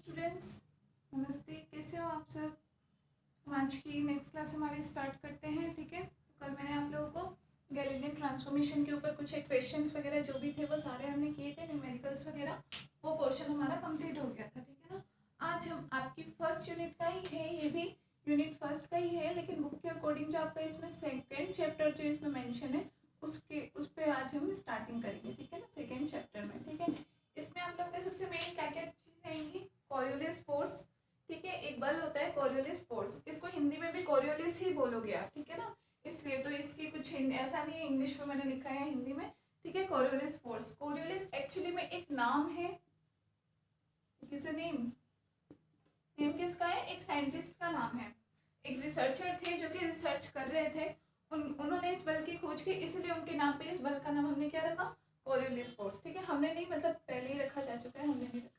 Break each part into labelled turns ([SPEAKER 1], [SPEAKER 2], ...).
[SPEAKER 1] Students, नमस्ते। कैसे हो आप सब? हम आज की नेक्स्ट क्लास हमारी स्टार्ट करते हैं। ठीक है, तो कल मैंने आप लोगों को गैलीलियन ट्रांसफॉर्मेशन के ऊपर कुछ एक क्वेश्चंस वगैरह जो भी थे वो सारे हमने किए थे, न्यूमेरिकल्स वगैरह। वो पोर्शन हमारा कंप्लीट हो गया था। ठीक है ना। आज हम आपकी फर्स्ट यूनिट का ही है, ये भी यूनिट फर्स्ट का ही है, लेकिन बुक के अकॉर्डिंग जो आपका इसमें सेकेंड चैप्टर जो इसमें मैंशन है उस पर आज हम स्टार्टिंग करेंगे। ठीक है ना, सेकेंड चैप्टर में। ठीक है, इसमें आप लोगों के सबसे मेन क्या क्या चीज़ आएंगी? Coriolis force. ठीक है, एक बल होता है कोरियोलिस फोर्स, इसको हिंदी में भी कोरियोलिस ही बोलोगे आप। ठीक है ना, इसलिए तो इसकी कुछ ऐसा नहीं है इंग्लिश में मैंने लिखा है हिंदी में। ठीक है, कोरियोलिस फोर्स। कोरियोलिस एक्चुअली में एक नाम है, it is a name. Name किसका है? एक साइंटिस्ट का नाम है। एक रिसर्चर थे जो कि रिसर्च कर रहे थे, उन्होंने इस बल की खोज की, इसलिए उनके नाम पे इस बल का नाम हमने क्या रखा? Coriolis force. ठीक है, हमने नहीं, मतलब पहले ही रखा जा चुका है, हमने नहीं रखा।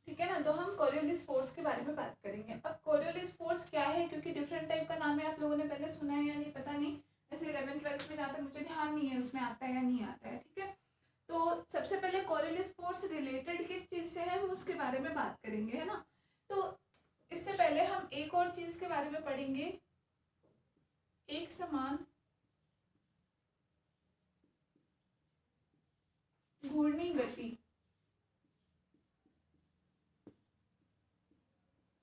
[SPEAKER 1] ठीक है ना, तो हम कोरियोलिस फोर्स के बारे में बात करेंगे। अब कोरियोलिस फोर्स क्या है, क्योंकि डिफरेंट टाइप का नाम है, आप लोगों ने पहले सुना है या नहीं पता नहीं। ऐसे 11th-12th में जाता मुझे ध्यान नहीं है उसमें आता है या नहीं आता है। ठीक है, तो सबसे पहले कोरियोलिस फोर्स रिलेटेड किस चीज़ से है हम उसके बारे में बात करेंगे, है ना। तो इससे पहले हम एक और चीज़ के बारे में पढ़ेंगे, एक समान घूर्णी गति।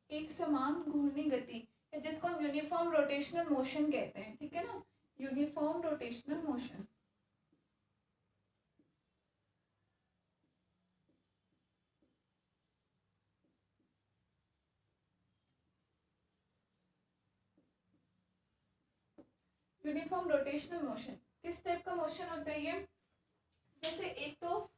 [SPEAKER 1] एक समान घूर्णी गति, जिसको हम यूनिफॉर्म रोटेशनल मोशन कहते हैं। ठीक है ना, uniform rotational motion. Uniform rotational motion किस टाइप का मोशन होता है ये? जैसे एक तो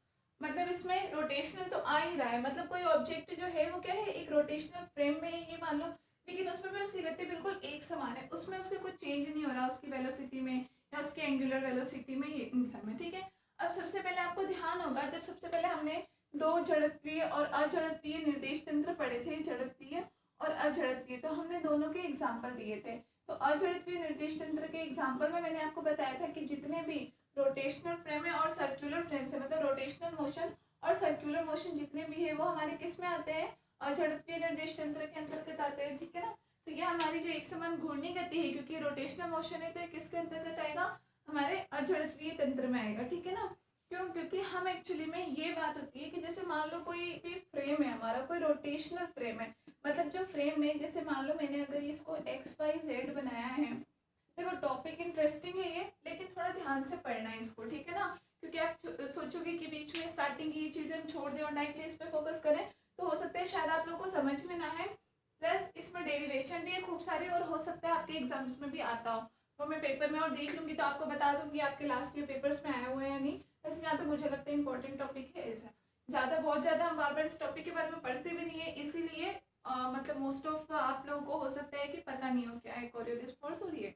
[SPEAKER 1] मतलब इसमें रोटेशनल तो आ ही रहा है, मतलब कोई ऑब्जेक्ट जो है वो क्या है, एक रोटेशनल फ्रेम में है ये मान लो, लेकिन उसमें भी उसकी गति बिल्कुल एक समान है, उसमें उसके कुछ चेंज नहीं हो रहा उसकी वेलोसिटी में या उसकी एंगुलर वेलोसिटी में, ये इन सब में। ठीक है, अब सबसे पहले आपको ध्यान होगा, जब सबसे पहले हमने दो जड़त्वीय और अजड़त्वीय निर्देश तंत्र पढ़े थे, जड़त्वीय और अजड़त्वीय, तो हमने दोनों के एग्जाम्पल दिए थे। तो अजड़त्वीय निर्देश तंत्र के एग्जाम्पल में मैंने आपको बताया था कि जितने भी रोटेशनल फ्रेम है और सर्कुलर फ्रेम से, मतलब रोटेशनल मोशन और सर्कुलर मोशन जितने भी है वो हमारे किस में आते हैं? अजड़त्वीय निर्देश तंत्र के अंतर्गत आते हैं। ठीक है ना, तो ये हमारी जो एक समान घूर्णी गति है, क्योंकि रोटेशनल मोशन है तो ये किसके अंतर्गत आएगा? हमारे अजड़त्वीय तंत्र में आएगा। ठीक है ना, क्यों? क्योंकि हम एक्चुअली में ये बात होती है कि जैसे मान लो कोई भी फ्रेम है हमारा, कोई रोटेशनल फ्रेम है, मतलब जो फ्रेम में जैसे मान लो मैंने अगर इसको XYZ बनाया है, देखो टॉपिक इंटरेस्टिंग है ये, लेकिन थोड़ा ध्यान से पढ़ना है इसको। ठीक है ना, क्योंकि आप सोचोगे कि बीच में स्टार्टिंग की ये चीज़ें हम छोड़ दें और डायरेक्टली इस पर फोकस करें, तो हो सकता है शायद आप लोग को समझ में ना आए, प्लस इसमें डेरिवेशन भी है खूब सारे, और हो सकता है आपके एग्जाम्स में भी आता हो, तो मैं पेपर में और देख लूँगी तो आपको बता दूंगी आपके लास्ट ईयर पेपर्स में आया हुआ है या नहीं। वैसे जहाँ तक मुझे लगता है इंपॉर्टेंट टॉपिक है ऐसा, बहुत ज़्यादा हम बार बार इस टॉपिक के बारे में पढ़ते भी नहीं है, इसीलिए मतलब मोस्ट ऑफ आप लोगों को हो सकता है कि पता नहीं हो क्या है कोरियोलिस फोर्स, और ये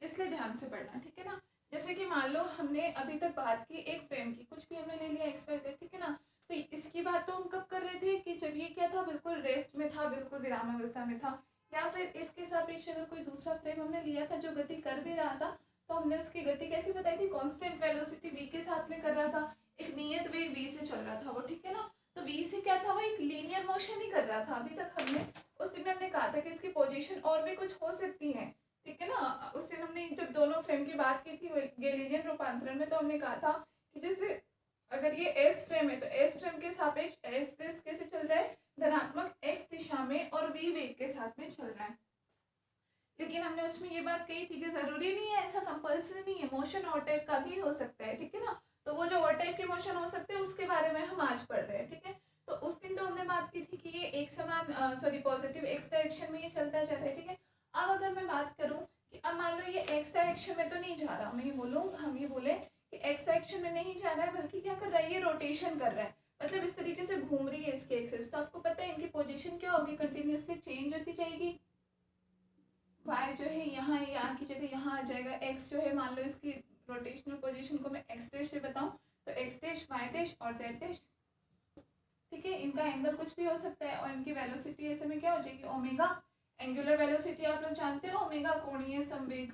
[SPEAKER 1] इसलिए ध्यान से पढ़ना। ठीक है ना, जैसे कि मान लो हमने अभी तक बात की एक फ्रेम की, कुछ भी हमने ले लिया XYZ। ठीक है ना, तो इसकी बात तो हम कब कर रहे थे कि जब ये क्या था, बिल्कुल रेस्ट में था, बिल्कुल विराम अवस्था में था, या फिर इसके सापेक्ष अगर कोई दूसरा फ्रेम हमने लिया था जो गति कर भी रहा था, तो हमने उसकी गति कैसी बताई थी? कांस्टेंट वेलोसिटी v के साथ में कर रहा था, एक नियत वेग v से चल रहा था वो। ठीक है ना, तो v से क्या था, वो एक लीनियर मोशन ही कर रहा था। अभी तक हमने उस दिन में हमने कहा था कि इसकी पोजीशन और भी कुछ हो सकती है। ठीक है ना, उस दिन हमने जब दोनों फ्रेम की बात की थी गैलीलियन रूपांतरण में, तो हमने कहा था कि जैसे अगर ये एस फ्रेम है तो एस फ्रेम के सापेक्ष एस कैसे चल रहा है? धनात्मक x दिशा में, और v वेग के साथ में चल रहा है। लेकिन हमने उसमें ये बात कही थी कि जरूरी नहीं है, ऐसा कंपल्सरी नहीं है, मोशन और टाइप का भी हो सकता है। ठीक है ना, तो वो जो और टाइप के मोशन हो सकते हैं उसके बारे में हम आज पढ़ रहे हैं। ठीक है, तो उस दिन तो हमने बात की थी कि ये एक समान पॉजिटिव x डायरेक्शन में ये चलता जा रहा है। ठीक है, अब अगर मैं बात करूं कि अब मान लो ये x डायरेक्शन में तो नहीं जा रहा, मैं ये बोलूँ, हम ये बोले कि x डायरेक्शन में नहीं जा रहा है, बल्कि क्या कर रहा है, ये रोटेशन कर रहा है, मतलब इस तरीके से घूम रही है इसकी एक्सिस। तो आपको पता है इनकी पोजीशन क्या होगी, कंटिन्यूसली चेंज होती जाएगी। y जो है यहाँ की जगह यहाँ आ जाएगा, x जो है मान लो इसकी रोटेशनल पोजीशन को मैं x डैश से बताऊं तो x डैश, y डैश और z डैश। ठीक है, इनका एंगल कुछ भी हो सकता है, और इनकी वेलोसिटी ऐसे में क्या हो जाएगी, ओमेगा। एंगुलर वेलोसिटी आप लोग जानते हो, ओमेगा कोणीय संवेग।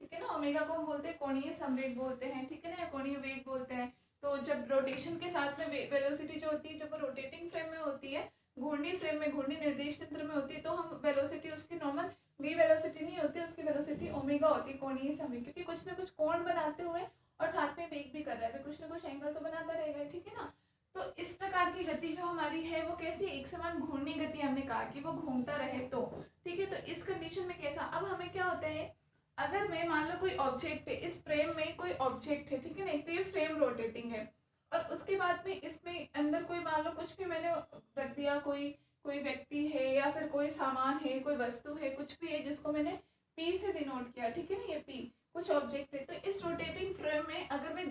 [SPEAKER 1] ठीक है ना, ओमेगा को हम बोलते हैं कोणीय संवेग बोलते हैं, ठीक है ना, या कोणीय वेग बोलते हैं। तो जब रोटेशन के साथ में वेलोसिटी जो होती है, जब वो रोटेटिंग फ्रेम में होती है, घूर्णी फ्रेम में, घूर्णी निर्देश तंत्र में होती है, तो हम वेलोसिटी उसकी नॉर्मल वी वेलोसिटी नहीं होती, उसकी वेलोसिटी ओमेगा होती है, कोणीय संवेग, क्योंकि कुछ ना कुछ कोण बनाते हुए और साथ में वेग भी कर रहा है, कुछ ना कुछ एंगल तो बनाता रहेगा, ठीक है ना। तो इस प्रकार की गति जो हमारी है वो कैसी, एक समान घूर्णी गति, हमने कहा कि वो घूमता रहे तो, ठीक है। तो इस कंडीशन में कैसा, अब हमें क्या होता है, अगर मैं मान लो कोई ऑब्जेक्ट पे, इस फ्रेम में कोई ऑब्जेक्ट है, ठीक है ना, एक तो ये फ्रेम रोटेटिंग है, और उसके बाद में इसमें अंदर कोई मान लो कुछ भी मैंने रख दिया, कोई कोई व्यक्ति है या फिर कोई सामान है, कोई वस्तु है, कुछ भी है जिसको मैंने पी से डिनोट किया, ठीक है ना, ये पी कुछ ऑब्जेक्ट है। तो इस रोटेटिंग फ्रेम में अगर मैं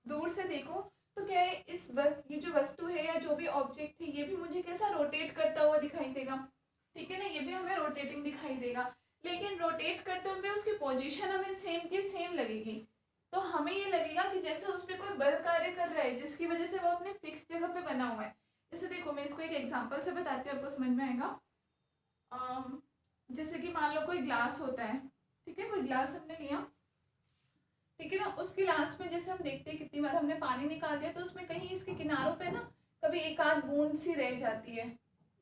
[SPEAKER 1] दूर से देखूं तो क्या है, ये जो वस्तु है या जो भी ऑब्जेक्ट है, ये भी मुझे कैसा रोटेट करता हुआ दिखाई देगा, ठीक है ना, ये भी हमें रोटेटिंग दिखाई देगा। लेकिन रोटेट करते हुए उसकी पोजीशन हमें सेम की सेम लगेगी, तो हमें ये लगेगा कि जैसे उस पर कोई बल कार्य कर रहा है, जिसकी वजह से वो अपने फिक्स जगह पे बना हुआ है। जैसे देखो, मैं इसको एक एग्जांपल से बताती हूँ, आपको समझ में आएगा। जैसे कि मान लो कोई ग्लास होता है, ठीक है, कोई ग्लास हमने लिया, ठीक है ना, उस गिलास में जैसे हम देखते हैं कितनी बार हमने पानी निकाल दिया, तो उसमें कहीं इसके किनारों पे ना कभी एक आध बूंद सी रह जाती है।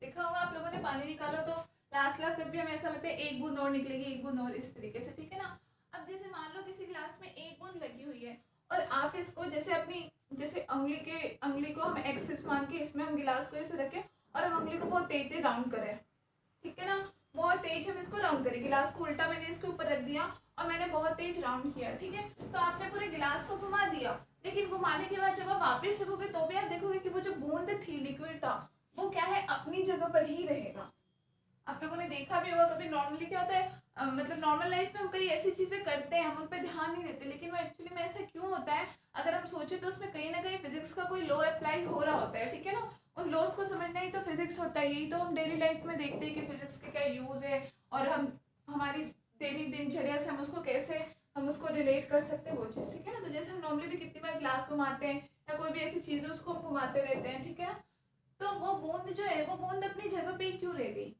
[SPEAKER 1] देखा होगा आप लोगों ने, पानी निकालो तो लास्ट लास्ट तक भी हमें ऐसा लगता है एक बूंद और निकलेगी, एक बूंद और, इस तरीके से, ठीक है ना। अब जैसे मान लो किसी गिलास में एक बूंद लगी हुई है, और आप इसको जैसे अपनी जैसे अंगुली को हम एक्सिस मान के इसमें हम गिलास को ऐसे रखें, और हम अंगुली को बहुत तेज तेज राउंड करें, ठीक है ना, बहुत तेज हम इसको राउंड करें, गिलास को उल्टा मैंने इसके ऊपर रख दिया और मैंने बहुत तेज राउंड किया, ठीक है। तो आपने पूरे गिलास को घुमा दिया, लेकिन घुमाने के बाद जब आप वापस रखोगे तो भी आप देखोगे कि वो जो बूंद थी, लिक्विड था, वो क्या है, अपनी जगह पर ही रहेगा। आप लोगों ने देखा भी होगा, कभी नॉर्मली क्या होता है, मतलब नॉर्मल लाइफ में हम कई ऐसी चीजें करते हैं, हम उन पर ध्यान नहीं देते, लेकिन वो एक्चुअली में ऐसा क्यों होता है, अगर हम सोचे तो उसमें कहीं ना कहीं फिजिक्स का कोई लॉ अप्लाई हो रहा होता है, ठीक है ना। उन लॉज को समझना ही तो फिजिक्स होता है, यही तो हम डेली लाइफ में देखते हैं कि फिजिक्स के क्या यूज है, और हम हमारी दैनिक दिनचर्या से हम उसको कैसे हम उसको रिलेट कर सकते हैं, वो चीज़, ठीक है ना। तो जैसे हम नॉर्मली भी कितनी बार ग्लास घुमाते हैं या कोई भी ऐसी चीज़ है उसको हम घुमाते रहते हैं, ठीक है ना। तो वो बूंद जो है, वो बूंद अपनी जगह पे ही क्यों रह गई,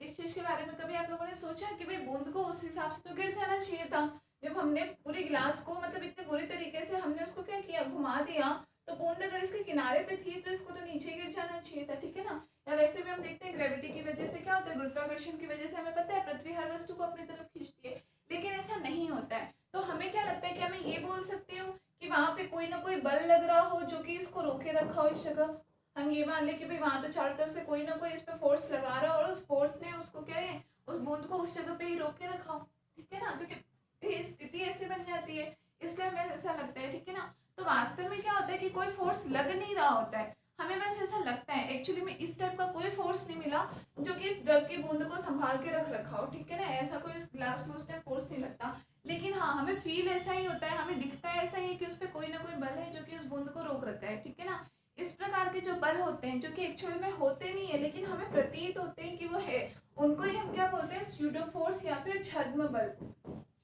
[SPEAKER 1] इस चीज के बारे में कभी आप लोगों ने सोचा कि भाई बूंद को उस हिसाब से तो गिर जाना चाहिए था, जब हमने पूरी गिलास को मतलब इतने बुरे तरीके से हमने उसको क्या किया, घुमा दिया, तो बूंद अगर इसके किनारे पे थी तो इसको तो नीचे गिर जाना चाहिए था, ठीक है ना। या वैसे भी हम देखते हैं ग्रेविटी की वजह से क्या होता है, गुरुत्वाकर्षण की वजह से हमें पता है पृथ्वी हर वस्तु को अपनी तरफ खींचती है, लेकिन ऐसा नहीं होता है। तो हमें क्या लगता है कि मैं ये बोल सकती हूँ कि वहां पे कोई ना कोई बल लग रहा हो जो कि इसको रोके रखा हो इस जगह, हम ये मान ले कि भाई वहां तो चारों तरफ से कोई ना कोई इस पे फोर्स लगा रहा है और उस फोर्स ने उसको क्या है, उस बूंद को उस जगह पे ही रोक के रखा हो, ठीक है ना, क्योंकि स्थिति ऐसी बन जाती है, इसलिए हमें ऐसा लगता है, ठीक है ना। तो वास्तव में क्या होता है कि कोई फोर्स लग नहीं रहा होता है, हमें बस ऐसा लगता है, एक्चुअली में इस टाइप का कोई फोर्स नहीं मिला जो कि इस ड्रग की बूंद को संभाल के रख रखा हो, ठीक है ना, ऐसा कोई इस ग्लास में उस टाइम फोर्स नहीं लगता। लेकिन हाँ, हमें फील ऐसा ही होता है, हमें दिखता है ऐसा ही है कि उस पर कोई ना कोई बल है जो कि उस बूंद को रोक रखा है, ठीक है ना। इस प्रकार के जो बल होते हैं, जो कि एक्चुअल में होते नहीं है लेकिन हमें प्रतीत होते हैं कि वो है, उनको ही हम क्या बोलते हैं, स्यूडो फोर्स या फिर छद्म बल,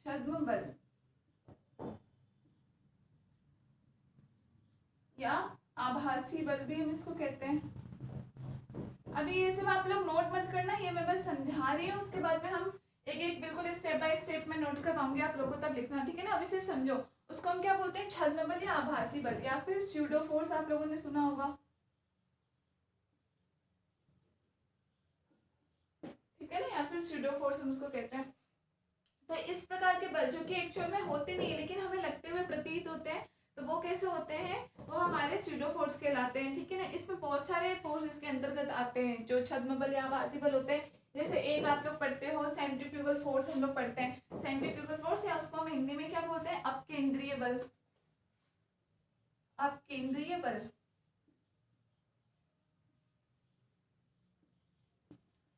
[SPEAKER 1] छद्म बल या आभासी बल भी हम इसको कहते हैं। अभी ये सब आप लोग नोट मत करना, ये मैं बस समझा रही हूँ, उसके बाद में हम एक एक बिल्कुल स्टेप बाय स्टेप में नोट करवाऊंगी आप लोगों को, तब लिखना, ठीक है ना। अभी सिर्फ समझो, उसको हम क्या बोलते हैं, छद्म बल या आभासी बल या फिर स्यूडो फोर्स, आप लोगों ने सुना होगा, ठीक है ना, या फिर स्यूडो फोर्स हम उसको कहते हैं। तो इस प्रकार के बल जो कि एक्चुअल में होते नहीं है लेकिन हमें लगते हुए प्रतीत होते हैं, तो वो कैसे होते हैं, वो हमारे स्यूडो फोर्स कहलाते हैं, ठीक है ना। इसमें बहुत सारे फोर्स इसके अंतर्गत आते हैं जो छद्म बल या आभासी बल होते हैं। जैसे एक आप लोग पढ़ते हो सेंट्रीफ्यूगल फोर्स, हम लोग पढ़ते हैं सेंट्रीफ्यूगल फोर्स, या उसको हम हिंदी में क्या बोलते हैं, अपकेंद्रीय बल, अपकेंद्रीय बल।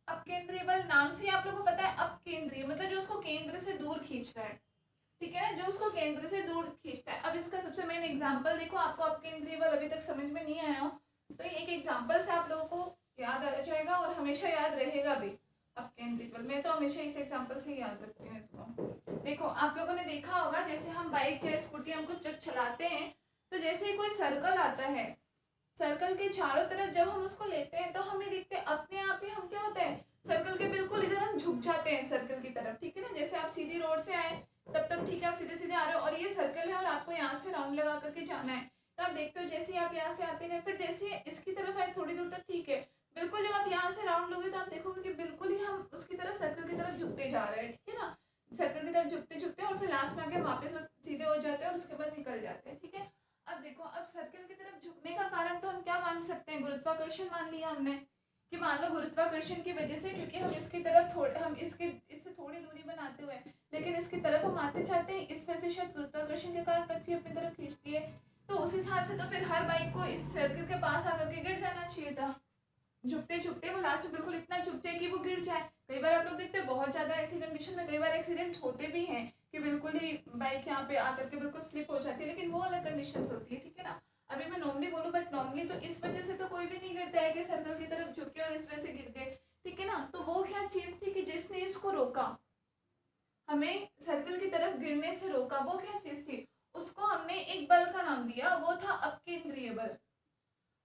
[SPEAKER 1] अपकेंद्रीय बल नाम से आप लोगों को पता है, अपकेंद्रीय मतलब जो उसको केंद्र से दूर खींच रहा है, ठीक है ना, जो उसको केंद्र से दूर खींचता है। अब इसका सबसे मेन एग्जांपल देखो, आपको अपकेंद्रीय बल अभी तक समझ में नहीं आया हो तो एक एग्जांपल से आप लोगों को याद आ जाएगा और हमेशा याद रहेगा भी। अपकेंद्रीय बल मैं तो हमेशा इस एग्जांपल से याद रखती हूँ इसको। देखो आप लोगों ने देखा होगा, जैसे हम बाइक या स्कूटी हमको जब चलाते हैं तो जैसे ही कोई सर्कल आता है, सर्कल के चारों तरफ जब हम उसको लेते हैं तो हमें दिखते हैं अपने आप ही हम क्या होता है, सर्कल के बिल्कुल इधर हम झुक जाते हैं सर्कल की तरफ, ठीक है ना। जैसे आप सीधी रोड से आए तब तक ठीक है, आप सीधे सीधे आ रहे हो और ये सर्कल है और आपको यहाँ से राउंड लगा करके जाना है, तो आप देखते हो जैसे आप यहाँ से आते गए, फिर जैसे इसकी तरफ आए थोड़ी दूर तक ठीक है, बिल्कुल जब आप यहाँ से राउंड लोगे तो आप देखोगे कि बिल्कुल ही हम उसकी तरफ सर्कल की तरफ झुकते जा रहे हैं, ठीक है ना। सर्कल की तरफ झुकते झुकते और फिर लास्ट में आके वापस सीधे हो जाते हैं और उसके बाद निकल जाते हैं, ठीक है। अब देखो, अब सर्कल की तरफ झुकने का कारण तो हम क्या मान सकते हैं, गुरुत्वाकर्षण मान लिया हमने कि मान लो गुरुत्वाकर्षण की वजह से, क्योंकि हम इसकी तरफ थोड़े हम इससे थोड़ी दूरी बनाते हुए लेकिन इसकी तरफ हम आते जाते हैं, इस वजह से शायद गुरुत्वाकर्षण के कारण पृथ्वी अपनी तरफ खींचती है, तो उस हिसाब से तो फिर हर बाइक को इस सर्कल के पास आकर के गिर जाना चाहिए था। झुकते झुकते वो लास्ट में बिल्कुल इतना झुक जाए कि वो गिर जाए। कई बार आप लोग देखते हैं बहुत ज़्यादा ऐसी कंडीशन में कई बार एक्सीडेंट होते भी हैं कि बिल्कुल ही बाइक यहाँ पे आकर के बिल्कुल स्लिप हो जाती है, लेकिन वो अलग कंडीशंस होती है, ठीक है ना। अभी मैं नॉर्मली बोलूँ, बट नॉर्मली तो इस वजह से तो कोई भी नहीं गिरता है कि सर्कल की तरफ झुके और इस वजह से गिर गए, ठीक है ना। तो वो क्या चीज़ थी कि जिसने इसको रोका, हमें सर्कल की तरफ गिरने से रोका, वो क्या चीज़ थी, उसको हमने एक बल का नाम दिया, वो था अपकेंद्रीय बल।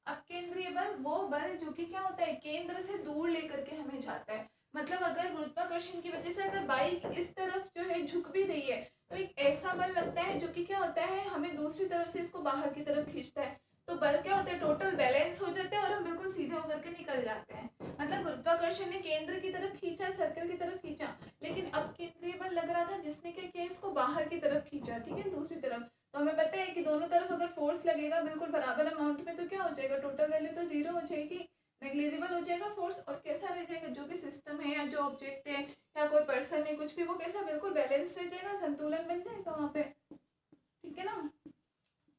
[SPEAKER 1] अपकेंद्रीय बल वो बल जो कि क्या होता है, केंद्र से दूर लेकर के हमें जाता है। मतलब अगर गुरुत्वाकर्षण की वजह से अगर बाइक इस तरफ जो है झुक भी रही है तो एक ऐसा बल लगता है जो कि क्या होता है, हमें दूसरी तरफ से इसको बाहर की तरफ खींचता है। तो बल क्या होता है, टोटल बैलेंस हो जाता है और हम बिल्कुल सीधे होकर के निकल जाते हैं। मतलब गुरुत्वाकर्षण ने केंद्र की तरफ खींचा, सर्कल की तरफ खींचा, लेकिन अब केंद्रीय बल लग रहा था जिसने क्या किया, इसको बाहर की तरफ खींचा, ठीक है, दूसरी तरफ। तो हमें पता है कि दोनों तरफ अगर फोर्स लगेगा बिल्कुल बराबर अमाउंट में तो क्या हो जाएगा, टोटल वैल्यू तो जीरो हो जाएगी, नेग्लिजिबल हो जाएगा फोर्स, और कैसा रह जाएगा, जो भी सिस्टम है या जो ऑब्जेक्ट है या कोई पर्सन है कुछ भी, वो कैसा बिल्कुल बैलेंस रह जाएगा, संतुलन बन जाएगा वहाँ पे, ठीक है ना।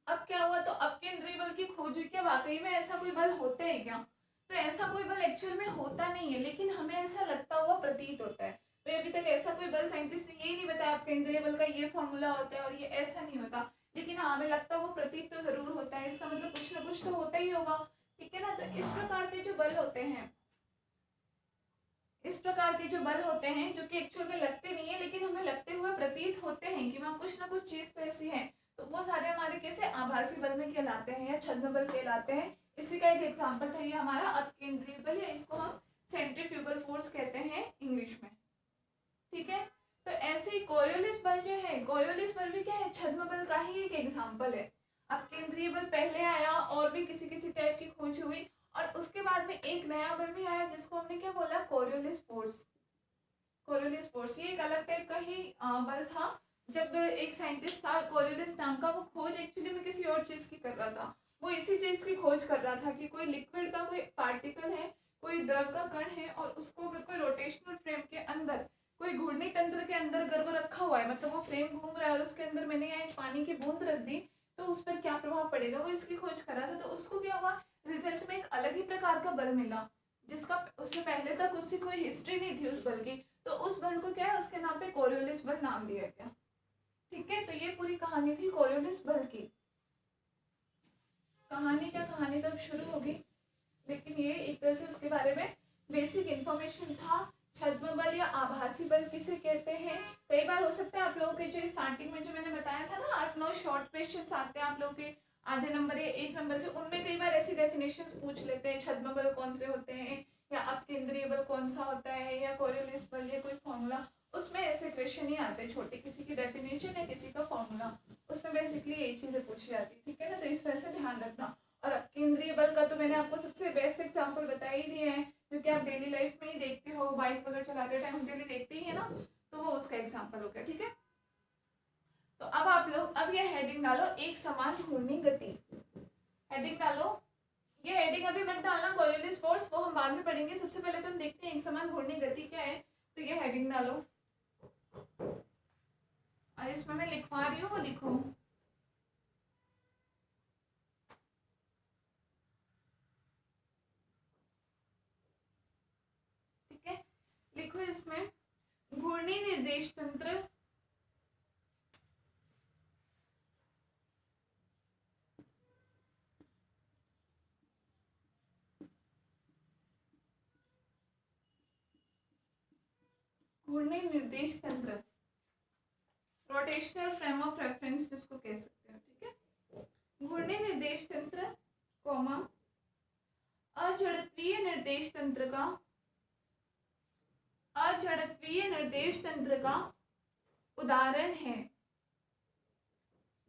[SPEAKER 1] अब क्या हुआ, तो अपकेंद्रीय बल की खोज हुई, क्या वाकई में ऐसा कोई बल होता है क्या। तो ऐसा कोई बल एक्चुअल में होता नहीं है, लेकिन हमें ऐसा लगता हुआ प्रतीत होता है। तो अभी तक ऐसा कोई बल साइंटिस्ट ने यही नहीं बताया अपकेंद्रीय बल का ये फॉर्मूला होता है और ये ऐसा नहीं होता, लेकिन हाँ हमें लगता है वो प्रतीत तो जरूर होता है, इसका मतलब कुछ ना कुछ तो होता ही होगा, ठीक है ना। तो इस प्रकार के जो बल होते हैं, इस प्रकार के जो बल होते हैं जो कि एक्चुअल में लगते नहीं है लेकिन हमें लगते हुए प्रतीत होते हैं कि वहाँ कुछ ना कुछ चीज तो ऐसी है, तो वो सारे हमारे कैसे आभासी बल में कहलाते हैं या छद्म बल कहलाते हैं। इसी का एक एग्जाम्पल था ये हमारा अपकेंद्रीय बल, या इसको हम सेंट्रीफ्यूगल फोर्स कहते हैं इंग्लिश में, ठीक है। तो ऐसे ही कोरियोलिस बल जो है, कोरियोलिस बल भी क्या है, छद्म बल का ही एक एग्जाम्पल है। अब केंद्रीय बल पहले आया और भी किसी किसी टाइप की खोज हुई, और उसके बाद में एक नया बल भी आया जिसको हमने क्या बोला, कोरियोलिस फोर्स। कोरियोलिस फोर्स ये एक अलग टाइप का ही बल था। जब एक साइंटिस्ट था कोरियोलिस नाम का, वो खोज एक्चुअली में किसी और चीज की कर रहा था, वो इसी चीज की खोज कर रहा था कि कोई लिक्विड का कोई पार्टिकल है, कोई द्रव का कण है, और उसको अगर कोई रोटेशनल फ्रेम के अंदर, कोई घूर्णी तंत्र के अंदर अगर वो रखा हुआ है, मतलब वो फ्रेम घूम रहा है और उसके अंदर मैंने यहाँ एक पानी की बूंद रख दी, तो उस पर क्या प्रभाव पड़ेगा, वो इसकी खोज कर रहा था। तो उसको क्या हुआ, रिजल्ट में एक अलग ही प्रकार का बल मिला जिसका उससे पहले तक उसकी कोई हिस्ट्री नहीं थी उस बल की, तो उस बल को क्या है, उसके नाम पे कोरियोलिस बल नाम दिया गया, ठीक है। तो ये पूरी कहानी थी कोरियोलिस बल की। कहानी क्या, कहानी तो अब शुरू होगी, लेकिन ये एक तरह से उसके बारे में बेसिक इंफॉर्मेशन था। छद्म बल या आभासी बल किसे कहते हैं, कई बार हो सकता है आप लोगों के जो स्टार्टिंग में जो मैंने बताया था ना 8-9 शॉर्ट क्वेश्चंस आते हैं आप लोगों के आधे नंबर या 1 नंबर के, उनमें कई बार ऐसी डेफिनेशंस पूछ लेते हैं, छद्म बल कौन से होते हैं, या अपकेंद्रीय बल कौन सा होता है, या कोरियोलिस बल, या कोई फॉर्मूला, उसमें ऐसे क्वेश्चन ही आते हैं छोटे, किसी की डेफिनेशन या किसी का फॉर्मूला, उसमें बेसिकली यही चीजें पूछी जाती है, ठीक है ना। तो इस वजह से ध्यान रखना। और केंद्रीय बल का तो मैंने आपको सबसे बेस्ट एग्जांपल बता ही दिए हैं, क्योंकि आप डेली लाइफ में ही देखते हो, बाइक वगैरह चलाते टाइम डेली देखते ही है ना, तो वो उसका एग्जांपल हो गया, ठीक है। तो अब आप लोग अब ये हेडिंग डालो, एक समान घूर्णी गति, हेडिंग डालो। ये हेडिंग अभी मत डालना कोरियोलिस फोर्स, वो हम बाद में पढ़ेंगे, सबसे पहले तो हम देखते हैं एक समान घूर्णी गति क्या है। तो ये हेडिंग डालो और इसमें मैं लिखवा रही हूँ वो लिखो, ठीक है। लिखो इसमें घूर्णी निर्देश तंत्र, घूर्णी निर्देश तंत्र, रोटेशनल फ्रेम ऑफ रेफरेंस जिसको कह सकते हो, ठीक है। घूर्णी निर्देश तंत्र कॉमा अजड़त्वीय निर्देश तंत्र का अजड़त्वीय निर्देश तंत्र का उदाहरण है।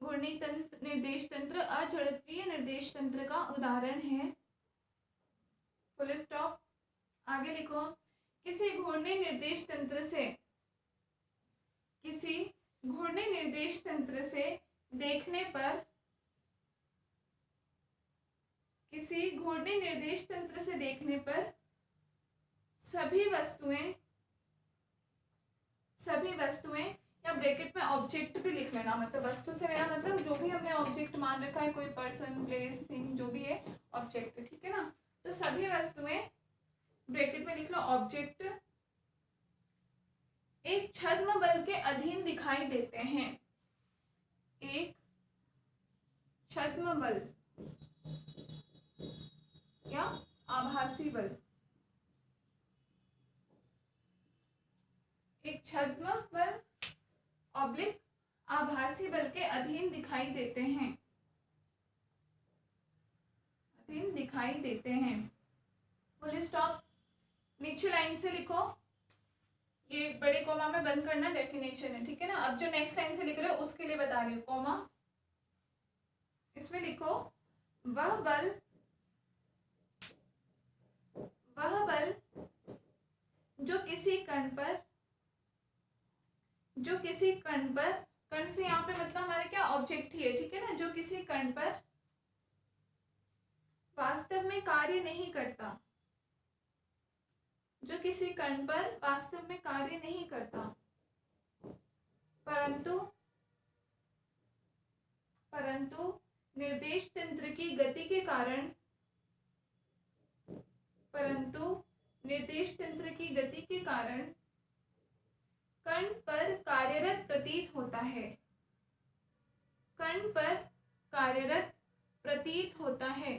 [SPEAKER 1] घूर्णी तंत्र निर्देश तंत्र अजड़त्वीय निर्देश तंत्र का उदाहरण है। Full stop. आगे लिखो, किसी घूर्णी निर्देश तंत्र से देखने पर सभी वस्तुएं या ब्रैकेट में ऑब्जेक्ट भी लिख लेना, मतलब वस्तु से मेरा मतलब जो भी हमने ऑब्जेक्ट मान रखा है, कोई पर्सन, प्लेस, थिंग, जो भी है ऑब्जेक्ट, ठीक है ना। तो सभी वस्तुएं ब्रैकेट में लिख लो ऑब्जेक्ट एक छद्म बल के अधीन दिखाई देते हैं। एक छद्म बल या आभासी बल, एक छद्म बल ऑब्लिक आभासी बल के अधीन दिखाई देते हैं। Full stop. नीचे लाइन से लिखो, ये बड़े कोमा में बंद करना डेफिनेशन है, ठीक है ना। अब जो नेक्स्ट लाइन से लिख रहे हो उसके लिए बता रही हूँ, कोमा इसमें लिखो, वह बल जो किसी कण पर कण से यहाँ पे मतलब हमारा क्या ऑब्जेक्ट ही है, ठीक है ना, जो किसी कण पर वास्तव में कार्य नहीं करता, परंतु निर्देश तंत्र की गति के कारण कण पर कार्यरत प्रतीत होता है,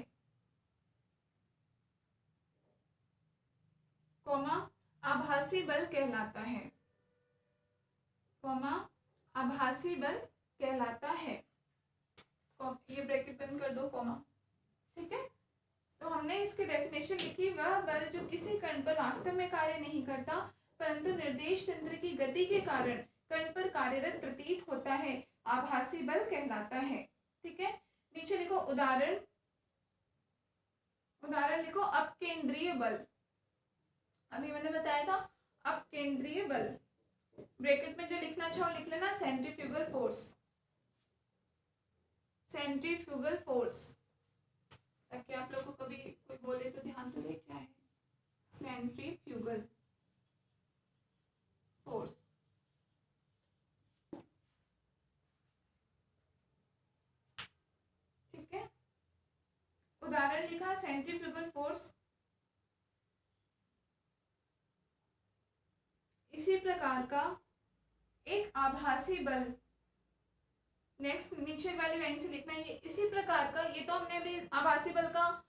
[SPEAKER 1] कोमा आभासी बल कहलाता है। ये ब्रैकेट बंद कर दो, कोमा, ठीक है। तो हमने इसकी डेफिनेशन लिखी, वह बल जो किसी कण पर वास्तव में कार्य नहीं करता परंतु निर्देश तंत्र की गति के कारण कण पर कार्यरत प्रतीत होता है, आभासी बल कहलाता है, ठीक है। नीचे लिखो उदाहरण लिखो, अपकेंद्रीय बल। अभी मैंने बताया था अपकेंद्रीय बल, ब्रैकेट में जो लिखना चाहो लिख लेना, सेंट्रीफ्यूगल फोर्स, ताकि आप लोगों को कभी कोई बोले तो ध्यान तो दे क्या है सेंट्रीफ्यूगल फोर्स। ठीक है, उदाहरण लिखा सेंट्रीफ्यूगल फोर्स। इसी प्रकार का एक आभासी बल, नेक्स्ट नीचे वाली लाइन से लिखना है, इसी प्रकार का, ये तो हमने अभी आभासी बल का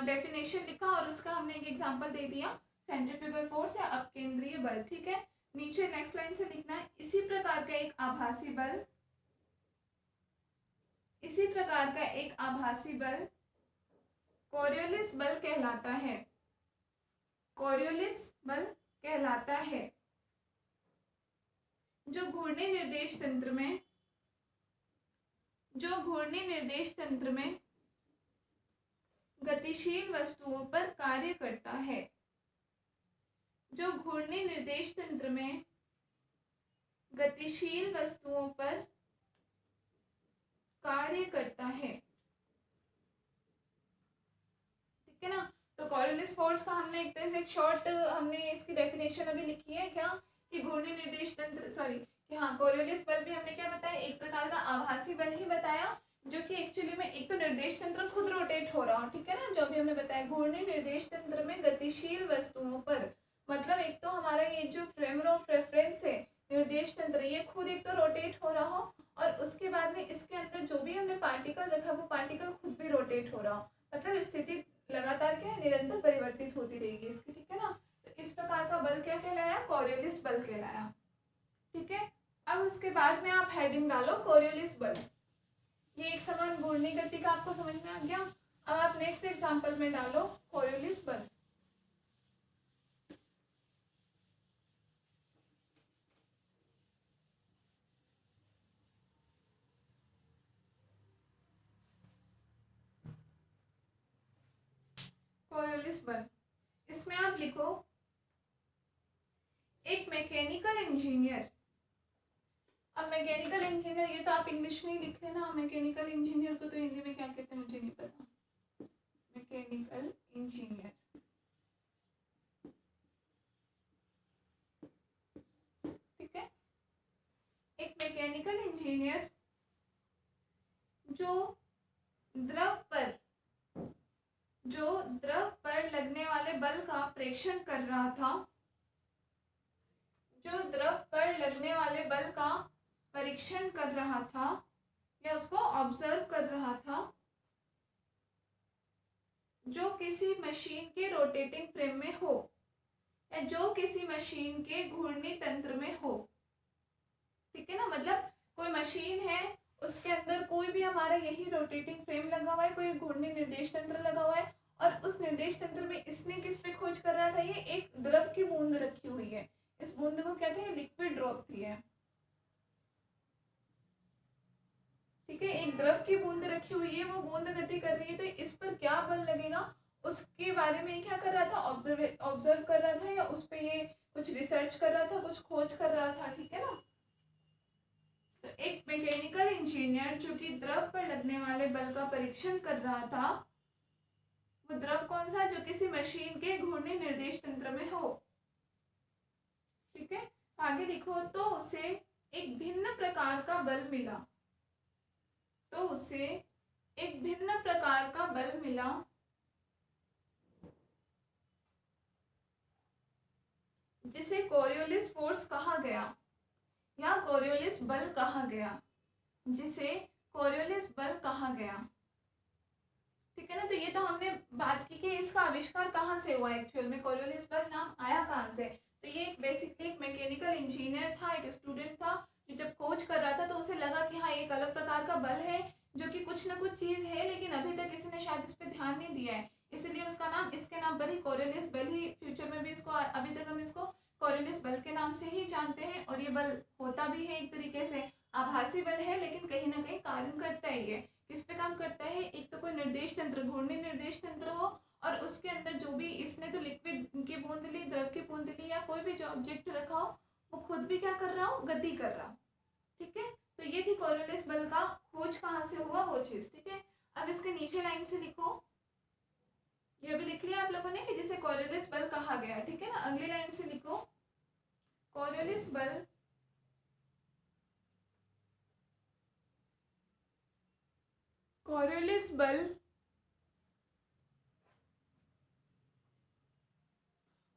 [SPEAKER 1] डेफिनेशन लिखा और उसका हमने एक एग्जांपल दे दिया, सेंट्रीफ्यूगल फोर्स या अपकेंद्रीय बल, ठीक है। नीचे नेक्स्ट लाइन से लिखना है, इसी प्रकार का एक आभासी बल कोरियोलिस बल कहलाता है, जो घूर्णी निर्देश तंत्र में गतिशील वस्तुओं पर कार्य करता है, जो घूर्णी निर्देश तंत्र में गतिशील वस्तुओं पर कार्य करता है, ठीक है ना। तो कोरियोलिस फोर्स का हमने एक तरह से एक शॉर्ट हमने इसकी डेफिनेशन अभी लिखी है क्या, कि घूर्णी निर्देश तंत्र कि हाँ, कोरियोलिस बल भी हमने क्या बताया, एक प्रकार का आभासी बल ही बताया, जो कि एक्चुअली में एक तो निर्देश तंत्र खुद रोटेट हो रहा हो, ठीक है ना, जो भी हमने बताया। घूर्णी निर्देश तंत्र में गतिशील वस्तुओं पर, मतलब एक तो हमारा ये जो फ्रेम ऑफ रेफरेंस है निर्देश तंत्र, ये खुद एक तो रोटेट हो रहा हो, और उसके बाद में इसके अंदर जो भी हमने पार्टिकल रखा वो पार्टिकल खुद भी रोटेट हो रहा हो, मतलब स्थिति लगातार क्या है, निरंतर परिवर्तित होती रहेगी इसकी, ठीक है ना। तो इस प्रकार का बल क्या कहलाया, कोरियोलिस बल कहलाया, ठीक है। अब उसके बाद में आप हेडिंग डालो कोरियोलिस बल, ये एक समान घूर्णी गति का आपको समझ में आ गया। अब आप नेक्स्ट एग्जांपल में डालो कोरियोलिस बल। कॉरियोलिस बल, इसमें आप लिखो एक मैकेनिकल इंजीनियर। अब मैकेनिकल इंजीनियर ये तो आप इंग्लिश में ही लिख लेना, मैकेनिकल इंजीनियर को तो हिंदी में क्या कहते हैं मुझे नहीं पता। मैकेनिकल इंजीनियर, ठीक है। एक मैकेनिकल इंजीनियर जो द्रव पर लगने वाले बल का प्रेक्षण कर रहा था, जो द्रव पर लगने वाले बल का परीक्षण कर रहा था या उसको ऑब्जर्व कर रहा था, जो किसी मशीन के रोटेटिंग फ्रेम में हो या जो किसी मशीन के घूर्णी तंत्र में हो, ठीक है ना। मतलब कोई मशीन है, उसके अंदर कोई भी हमारा यही रोटेटिंग फ्रेम लगा हुआ है, कोई घूर्णी निर्देश तंत्र लगा हुआ है, और उस निर्देश तंत्र में इसने किस पे खोज कर रहा था, ये एक द्रव की बूंद रखी हुई है, इस बूंद को कहते हैं लिक्विड ड्रॉप थी है, ठीक है। एक द्रव की बूंद रखी हुई है, वो बूंद गति कर रही है, तो इस पर क्या बल लगेगा उसके बारे में क्या कर रहा था, ऑब्जर्व कर रहा था, या उस पर ये कुछ रिसर्च कर रहा था, कुछ खोज कर रहा था, ठीक है ना। तो एक मैकेनिकल इंजीनियर जो कि द्रव पर लगने वाले बल का परीक्षण कर रहा था, वो द्रव कौन सा, जो किसी मशीन के घूर्णी निर्देश तंत्र में हो, ठीक है। आगे लिखो, तो उसे एक भिन्न प्रकार का बल मिला, तो उसे एक भिन्न प्रकार का बल मिला जिसे कोरियोलिस फोर्स कहा गया या कोरियोलिस बल कहा गया, जिसे कोरियोलिस बल कहा गया, ठीक है ना। तो ये तो हमने बात की कि इसका आविष्कार कहाँ से हुआ, एक्चुअल में कोरियोलिस बल नाम आया कहाँ से। तो ये बेसिकली एक मैकेनिकल इंजीनियर था, एक स्टूडेंट था, जो जब खोज कर रहा था तो उसे लगा कि हाँ एक अलग प्रकार का बल है जो कि कुछ ना कुछ चीज़ है, लेकिन अभी तक किसी ने शायद इस पर ध्यान नहीं दिया है, इसलिए उसका नाम, इसके नाम पर ही कोरियोलिस बल ही, फ्यूचर में भी इसको, अभी तक हम इसको कोरियोलिस बल के नाम से ही जानते हैं। और ये बल होता भी है एक तरीके से आभासी बल है, लेकिन कहीं ना कहीं कार्य करता ही है। किस पे काम करता है, एक तो कोई निर्देश तंत्र, घूर्णी निर्देश तंत्र हो, और उसके अंदर जो भी, इसने तो लिक्विड की बूंद ली, द्रव की बूंद ली, या कोई भी जो ऑब्जेक्ट रखा हो वो खुद भी क्या कर रहा हो, गति कर रहा हो, ठीक है। तो ये थी कोरियोलिस बल का खोज कहाँ से हुआ वो चीज, ठीक है। अब इसके नीचे लाइन से लिखो, ये भी लिख लिया आप लोगों ने कि जिसे कोरियोलिस बल कहा गया, ठीक है ना। अगली लाइन से लिखो, कोरियोलिस बल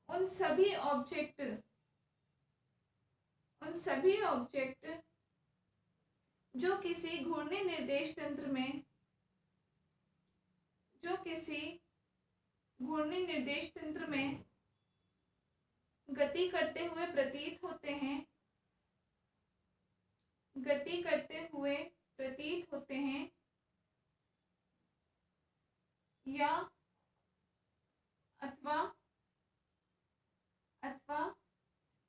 [SPEAKER 1] उन सभी ऑब्जेक्ट जो किसी घूर्णी निर्देश तंत्र में, गति करते हुए प्रतीत होते हैं या अथवा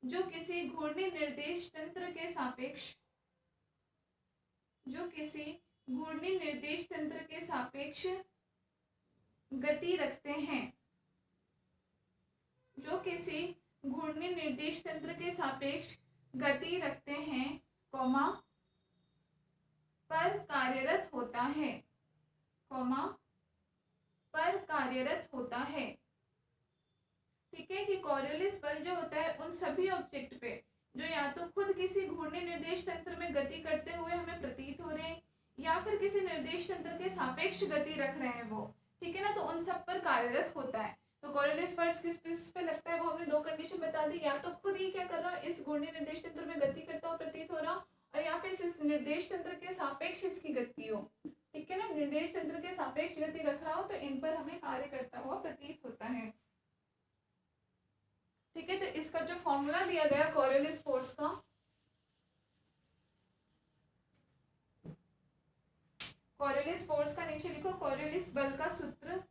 [SPEAKER 1] जो किसी घूर्णी निर्देश तंत्र के सापेक्ष गति रखते हैं, जो किसी घूर्णी निर्देश तंत्र के सापेक्ष गति रखते हैं, कॉमा पर कार्यरत होता है, ठीक है। कि कोरियोलिस बल जो होता है उन सभी ऑब्जेक्ट पे जो या तो खुद किसी घूर्णी निर्देश तंत्र में गति करते हुए हमें प्रतीत हो रहे हैं, या फिर किसी निर्देश तंत्र के सापेक्ष गति रख रहे हैं वो, ठीक है ना। तो उन सब पर कार्यरत होता है। तो कोरियोलिस फोर्स किस पे लगता है, वो हमने दो कंडीशन बता दी, या तो खुद ही क्या कर रहा है, इस घूर्णी निर्देश तंत्र में गति करता हुआ प्रतीत हो रहा, और या फिर इस निर्देश तंत्र के सापेक्ष इसकी गति हो, ठीक है ना। निर्देश तंत्र के सापेक्ष गति रख रहा हो तो इन पर हमें कार्य करता हुआ प्रतीत होता है, ठीक है। तो इसका जो फॉर्मूला दिया गया कोरियोलिस फोर्स का, कोरियोलिस फोर्स का नीचे लिखो, कोरियोलिस बल का सूत्र,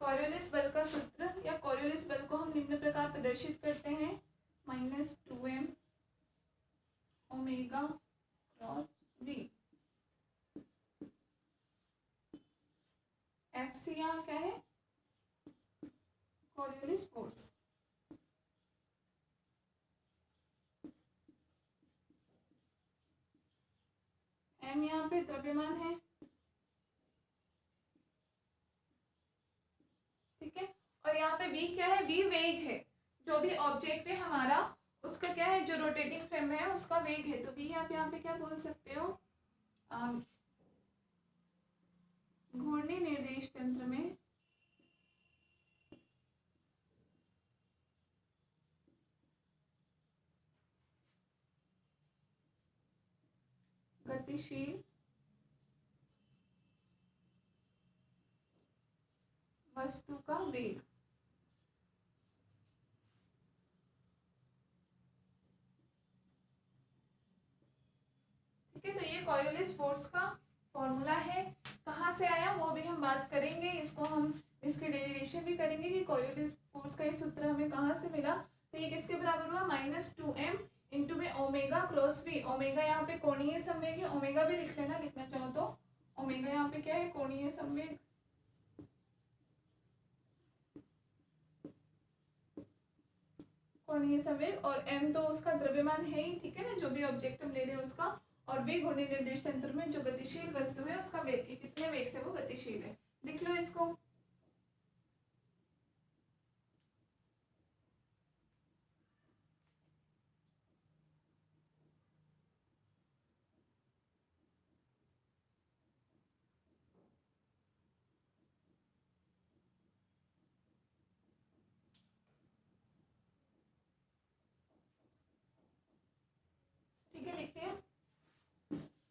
[SPEAKER 1] कोरियोलिस बल का सूत्र या कोरियोलिस बल को हम निम्न प्रकार प्रदर्शित करते हैं, -2m omega cross v, m यहाँ पे द्रव्यमान है, ठीक है। और यहाँ पे v क्या है, v वेग है, जो भी ऑब्जेक्ट है हमारा उसका क्या है, जो रोटेटिंग फ्रेम है उसका वेग है। तो v आप यहाँ पे क्या बोल सकते हो, घूर्णी निर्देश तंत्र में गतिशील वस्तु का वेग। ठीक है, तो ये कॉरियोलिस फोर्स का फॉर्मूला है। कहाँ से आया वो भी हम बात करेंगे, इसको हम इसकी डेरिवेशन भी करेंगे कि कॉरियोलिस फोर्स का ये सूत्र हमें कहाँ से मिला। तो ये किसके बराबर हुआ, -2m इंटू में ओमेगा क्रॉस v। ओमेगा यहाँ पे कोणीय संवेग है, ओमेगा भी लिख लेना, लिखना चाहो तो। ओमेगा यहाँ पे क्या है, कोणीय संवेग। कोणीय संवेग और m तो उसका द्रव्यमान है ही, ठीक है ना, जो भी ऑब्जेक्ट हम ले रहे हैं उसका। और v घूर्णी निर्देश तंत्र में जो गतिशील वस्तु है उसका वेग, कितने वेग से वो गतिशील है, लिख लो इसको। ठीक है, लिखिए।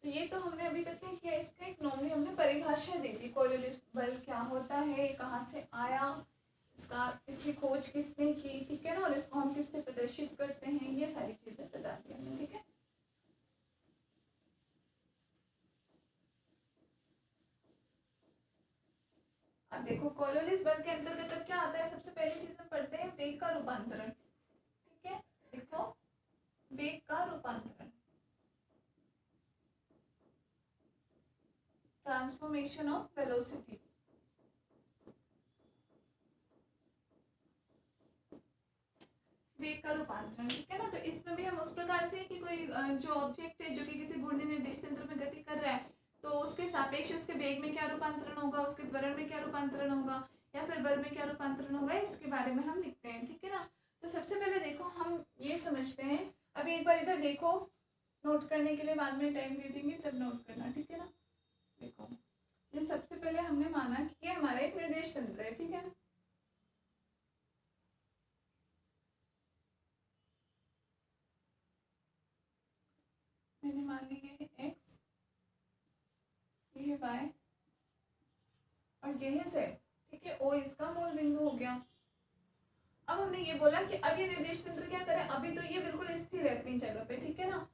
[SPEAKER 1] तो ये तो हमने अभी तक क्या किया, इसका एक नॉर्मली हमने परिभाषा दी थी, कोरियोलिस बल क्या होता है, कहाँ से आया, इसका इसकी खोज किसने की, ठीक है ना, और इसको हम किससे प्रदर्शित करते हैं, ये सारी चीजें बता दी हमने, ठीक है। अब देखो कोरियोलिस बल के अंतर्गत अब क्या आता है, सबसे पहली चीज हम पढ़ते हैं वेग का रूपांतरण, ठीक है। देखो वेग का रूपांतरण, ट्रांसफॉर्मेशन ऑफ वेलोसिटी। वेग का रूपांतरण, ठीक है ना। तो इसमें भी हम उस प्रकार से कि कोई जो ऑब्जेक्ट है जो कि किसी घूर्णी निर्देश तंत्र में गति कर रहा है, तो उसके सापेक्ष उसके वेग में क्या रूपांतरण होगा, उसके त्वरण में क्या रूपांतरण होगा, या फिर बल में क्या रूपांतरण होगा, इसके बारे में हम लिखते हैं, ठीक है ना। तो सबसे पहले देखो हम ये समझते हैं, अभी एक बार इधर देखो, नोट करने के लिए बाद में टाइम दे देंगे तब नोट करना, ठीक है ना। देखो ये सबसे पहले हमने माना कि ये हमारा एक निर्देश तंत्र है, ठीक है। मैंने मान ली ये है x, ये है y और ये है z, ठीक है। O इसका मूल बिंदु हो गया। अब हमने ये बोला कि अब ये निर्देश तंत्र क्या करे, अभी तो ये बिल्कुल स्थिर है अपनी जगह पे, ठीक है ना।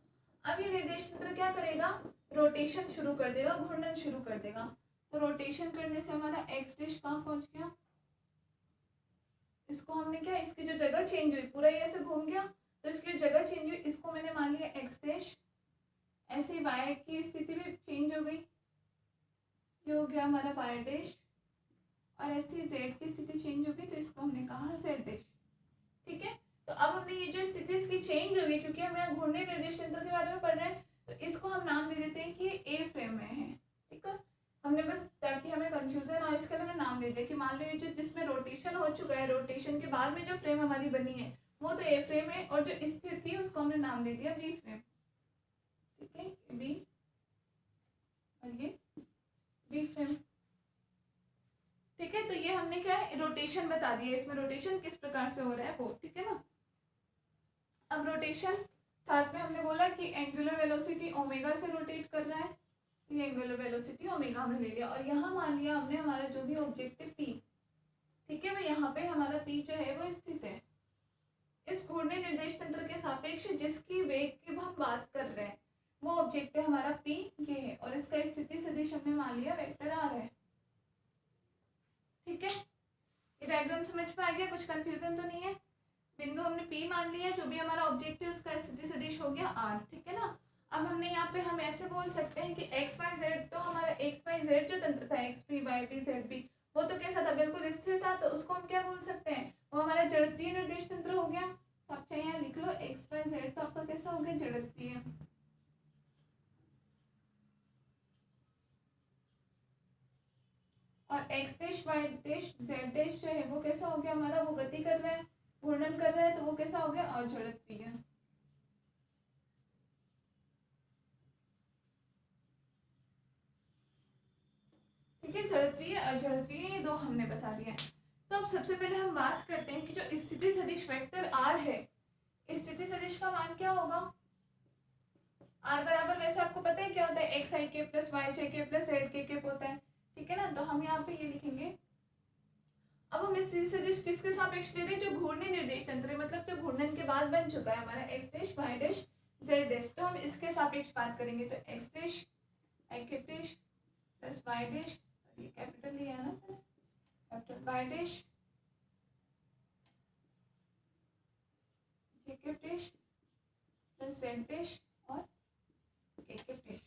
[SPEAKER 1] अब ये निर्देश तंत्र क्या करेगा, रोटेशन शुरू कर देगा, घूर्णन शुरू कर देगा। तो रोटेशन करने से हमारा x डिश कहाँ पहुंच गया, इसको हमने क्या, इसकी जो जगह चेंज हुई, पूरा ये ऐसे घूम गया, तो इसकी जगह चेंज हुई, इसको मैंने मान लिया x डिश। ऐसे y की स्थिति भी चेंज हो गई, ये हो गया हमारा y डिश। और ऐसे z की स्थिति चेंज हो गई, तो इसको हमने कहा z डिश, ठीक है। तो अब हमने ये जो स्थिति इसकी चेंज हो गई, क्योंकि हम यहाँ घूर्णी निर्देश तंत्र के बारे में पढ़ रहे हैं, तो इसको हम नाम दे देते हैं कि ये ए फ्रेम में है, ठीक है। हमने बस ताकि हमें कंफ्यूजन हो इसके लिए मैं नाम दे दिया कि मान लो ये जो जिसमें रोटेशन हो चुका है, रोटेशन के बाद में जो फ्रेम हमारी बनी है वो तो ए फ्रेम है, और जो स्थिर थी उसको हमने नाम दे दिया बी फ्रेम, ठीक है, बी और ये बी फ्रेम, ठीक है। तो ये हमने क्या है, रोटेशन बता दिया, इसमें रोटेशन किस प्रकार से हो रहा है वो, ठीक है ना। अब रोटेशन साथ में हमने बोला कि एंगुलर वेलोसिटी ओमेगा से रोटेट कर रहा है, तो ये एंगुलर वेलोसिटी ओमेगा हमने ले लिया, और यहाँ मान लिया हमने हमारा जो भी ऑब्जेक्ट है पी, ठीक है। यहाँ पे हमारा पी जो है वो स्थित है इस घूर्णी निर्देश तंत्र के सापेक्ष, जिसकी वेग की हम बात कर रहे हैं वो ऑब्जेक्ट है हमारा पी, ये है, और इसका स्थिति सदिश हमने मान लिया वेक्टर आर है, ठीक है। ये डायग्राम समझ में आ गया, कुछ कंफ्यूजन तो नहीं है। बिंदु हमने P मान लिया, जो भी हमारा ऑब्जेक्ट है उसका स्थिति सदिश हो गया R, ठीक है ना। अब हमने यहाँ पे हम ऐसे बोल सकते हैं कि x y z, तो हमारा x y z जो तंत्र था x p y p z p, वो तो कैसा था, बिल्कुल स्थिर था, तो उसको हम क्या बोल सकते हैं, वो हमारा जड़त्वीय निर्देश तंत्र हो गया। तो आप चाहे यहाँ लिख लो, x y z तो आपका कैसा हो गया, जड़त्वीय। ठीक है, dash Y dash Z dash जो है वो कैसा हो गया हमारा, वो गति कर रहा है, घूर्णन कर रहा है, तो वो कैसा हो गया, अजड़त्वीय। ठीक है, जड़त्वीय अजड़त्वीय ये दो हमने बता दिया है। तो अब सबसे पहले हम बात करते हैं कि जो स्थिति सदिश वेक्टर आर है, स्थिति सदिश का मान क्या होगा, आर बराबर वैसे आपको पता है क्या होता है, एक्स आई के प्लस वाई जे के प्लस जेड के होता है, ठीक है ना। तो हम यहाँ पे ये लिखेंगे। अब हम स्थिति सदिश किसके सापेक्ष ले रहे हैं, जो घूर्णी निर्देश तंत्र मतलब जो घूर्णन के बाद बन चुका है हमारा X dash Y dash Z dash, तो हम इसके सापेक्ष बात करेंगे। तो एक्स डैश आई के dash plus Y dash, sorry capital लिया है ना, कैपिटल वाई डैश जे के डैश प्लस जेड डैश और के डैश।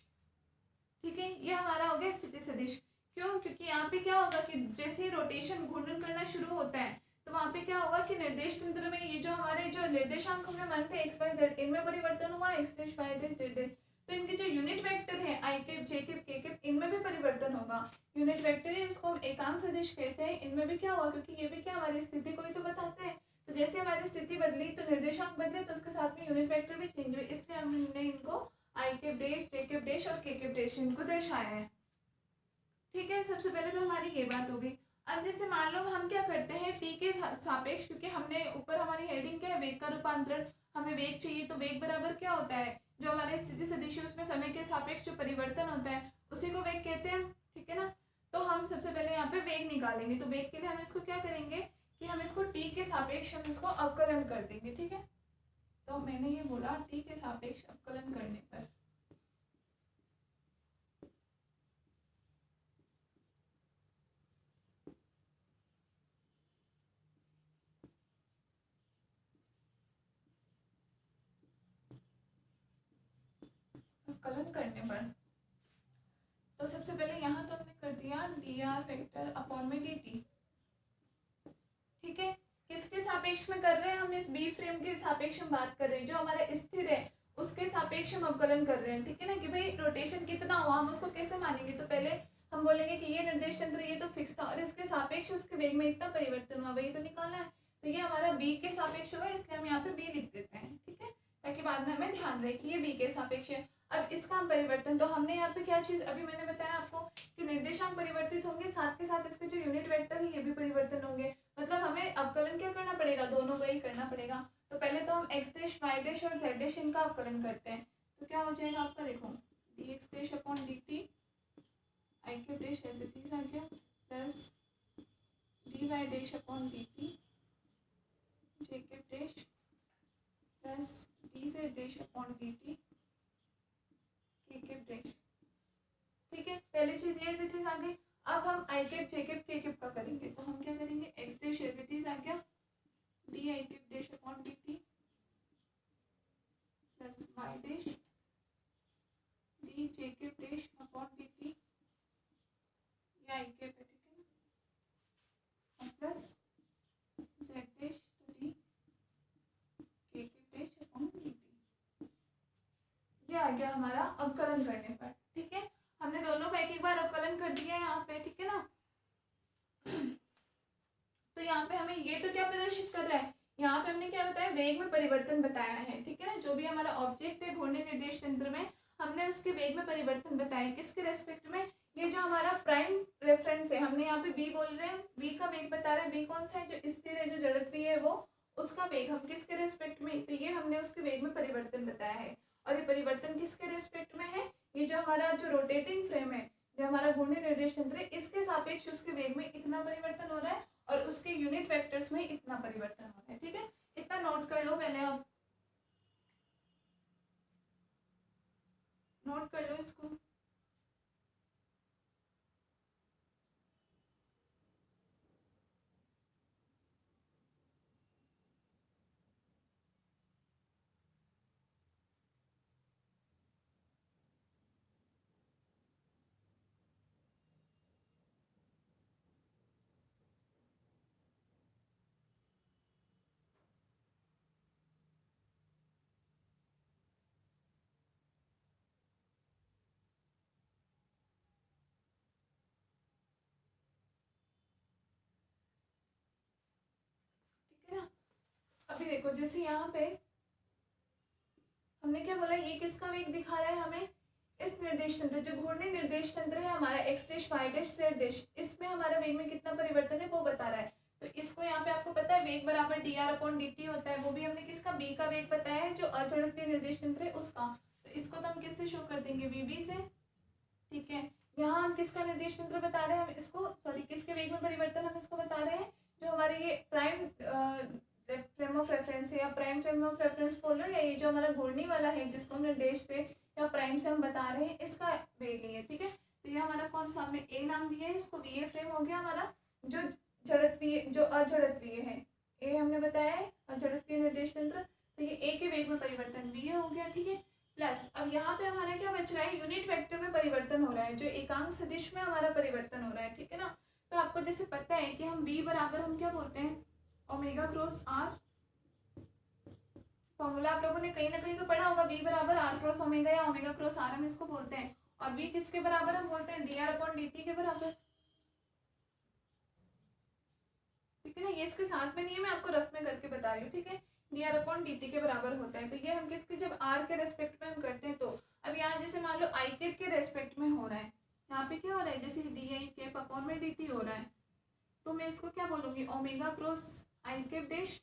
[SPEAKER 1] ठीक है, ये हमारा हो गया स्थिति सदिश। क्यों, क्योंकि यहाँ पे क्या होगा कि जैसे रोटेशन घूर्णन करना शुरू होता है तो वहाँ पे क्या होगा कि निर्देश तंत्र में ये जो हमारे जो निर्देशांक हमने माने थे एक्स वाई जेड, इनमें परिवर्तन हुआ, X dash Y dash Z dash, तो इनके जो यूनिट वेक्टर है आई कैप जे कैप के कैप, इनमें भी परिवर्तन होगा। यूनिट वेक्टर है, इसको हम एकांक सदिश कहते हैं, इनमें भी क्या होगा, क्योंकि ये भी क्या हमारी स्थिति को ही तो बताते हैं। तो जैसे हमारी स्थिति बदली तो निर्देशांक बदले, तो उसके साथ में यूनिट वेक्टर भी चेंज हुए, इसलिए हमने इनको आई cap dash J cap dash और के कैप डैश इनको दर्शाया है। ठीक है, सबसे पहले तो हमारी ये बात हो गई। अब जैसे मान लो हम क्या करते हैं टी के सापेक्ष, क्योंकि हमने ऊपर हमारी हेडिंग क्या है, वेग का रूपांतरण, हमें वेग चाहिए, तो वेग बराबर क्या होता है, जो हमारे स्थिति सदिश है उसमें समय के सापेक्ष जो परिवर्तन होता है उसी को वेग कहते हैं। ठीक है ना, तो हम सबसे पहले यहाँ पे वेग निकालेंगे। तो वेग के लिए हम इसको क्या करेंगे कि हम इसको टी के सापेक्ष हम इसको अवकलन कर देंगे। ठीक है, तो मैंने ये बोला टी के सापेक्ष अवकलन करने पर अवकलन करने पर तो सबसे पहले यहाँ तो हमने कर दिया डी आर वेक्टर अपॉन में डी टी। ठीक है, किसके सापेक्ष में कर रहे हैं हम, इस बी फ्रेम के सापेक्ष में बात कर रहे हैं, जो हमारा स्थिर है उसके सापेक्ष हम अवकलन कर रहे हैं। ठीक है ना, कि भाई रोटेशन कितना हुआ हम उसको कैसे मानेंगे, तो पहले हम बोलेंगे कि ये निर्देश तंत्र ये तो फिक्स था और इसके सापेक्ष उसके वेग में इतना परिवर्तन हुआ, वही तो निकालना है। तो ये हमारा बी के सापेक्ष होगा, इसलिए हम यहाँ पे बी लिख देते हैं। ठीक है, ताकि बाद में हमें ध्यान रहे कि ये बी के सापेक्ष है। अब इसका हम परिवर्तन, तो हमने यहाँ पे क्या चीज अभी मैंने बताया आपको कि निर्देशांक परिवर्तित होंगे, साथ के साथ इसके जो यूनिट वेक्टर है ये भी परिवर्तन होंगे, मतलब हमें अवकलन क्या करना पड़ेगा, दोनों का ही करना पड़ेगा। तो पहले तो हम एक्स डैश वाई डैश और जेड डैश इनका अवकलन करते हैं। तो क्या हो जाएगा आपका, देखो d x dash upon D t i cube dash as it is आ गया, plus d y dash upon D t j cube dash plus d z dash upon D t k cube dash. ठीक है, पहली चीज ये as it is आ गई। अब हम आई कैप जे कैप के कैप का करेंगे, तो हम क्या करेंगे, x dash as it is आ गया, d i cap dash upon D t plus Y dash d j cap dash upon D t, ये आई कैप है। ठीक है ना, plus Z dash d k cap dash upon D t, ये आ गया हमारा अवकलन करने पर। ठीक है, हमने दोनों का एक एक बार अवकलन कर दिया है यहाँ पे। ठीक है ना, तो यहाँ पे हमें ये तो क्या प्रदर्शित कर रहा है, यहाँ पे हमने क्या बताया, वेग में परिवर्तन बताया है। ठीक है ना, जो भी हमारा ऑब्जेक्ट है घूर्णी निर्देश तंत्र में हमने उसके वेग में परिवर्तन बताया, किसके रेस्पेक्ट में, ये जो हमारा प्राइम रेफरेंस है, हमने यहाँ पे बी बोल रहे हैं, बी का वेग बता रहा है, बी कौन सा है, जो स्थिर है जो जड़त्वीय है, वो उसका वेग हम किसके रेस्पेक्ट में, तो ये हमने उसके वेग में परिवर्तन बताया है। और ये परिवर्तन किसके रेस्पेक्ट में है, ये जो हमारा जो रोटेटिंग फ्रेम है, जो हमारा घूर्णी निर्देश तंत्र है, इसके सापेक्ष उसके वेग में इतना परिवर्तन हो रहा है और उसके यूनिट वेक्टर्स में इतना परिवर्तन हो रहा है। ठीक है, इतना नोट कर लो पहले, अब नोट कर लो इसको। देखो जैसे यहाँ पे हमने क्या बोला, ये किसका वेग दिखा रहा है हमें, इस निर्देश तंत्र, जो घूर्णी निर्देश तंत्र है हमारा X dash Y dash Z dash, इसमें हमारा वेग में कितना परिवर्तन है वो बता रहा है। तो इसको यहाँ पे आपको पता है वेग बराबर D r upon D T होता है, वो भी हमने किसका, बी का वेग बताया है जो अचड़त्वीय निर्देश तंत्र है उसका। तो इसको तो हम किससे शो कर देंगे, वीबी से। ठीक है, यहाँ हम किसका निर्देश तंत्र बता रहे हैं, हम इसको सॉरी किसके वेग में परिवर्तन हम इसको बता रहे हैं, जो हमारे ये प्राइम फ्रेम ऑफ रेफरेंस है या प्राइम फ्रेम ऑफ रेफरेंस बोल लो, या ये जो हमारा घूर्णी वाला है जिसको हम निर्देश से या प्राइम से हम बता रहे हैं, इसका वेग है। ठीक है, तो ये हमारा कौन सा हमने ए नाम दिया है, इसको वी ए फ्रेम हो गया हमारा, जो जड़त्वीय जो अजड़त्वीय है, ए हमने बताया है अजड़त्वीय निर्देश तंत्र, तो ये ए के वेग में परिवर्तन वी ए हो गया। ठीक है, प्लस अब यहाँ पे हमारा क्या बच रहा है, यूनिट वेक्टर में परिवर्तन हो रहा है, जो एकांक सदिश में हमारा परिवर्तन हो रहा है। ठीक है ना, तो आपको जैसे पता है कि हम v बराबर हम क्या बोलते हैं, ओमेगा क्रॉस आर। फॉर्मूला आप लोगों ने कहीं ना कहीं तो पढ़ा होगा, v बराबर आर क्रॉस ओमेगा या ओमेगा क्रॉस आर हम इसको बोलते हैं। और v किसके बराबर हम बोलते हैं, D r upon D t के बराबर। ठीक है ना, ये इसके साथ में नहीं है, मैं आपको रफ में करके बता रही हूँ। ठीक है, D r upon D t के बराबर होता है। तो ये हम किसके, जब आर के रेस्पेक्ट में हम करते हैं। तो अब यहाँ जैसे मान लो आई कैप के रेस्पेक्ट में हो रहा है, यहाँ पे क्या हो रहा है, जैसे डी आई कैप अपॉन में डी टी हो रहा है, तो मैं इसको क्या बोलूंगी, ओमेगा क्रॉस आई कैप डैश।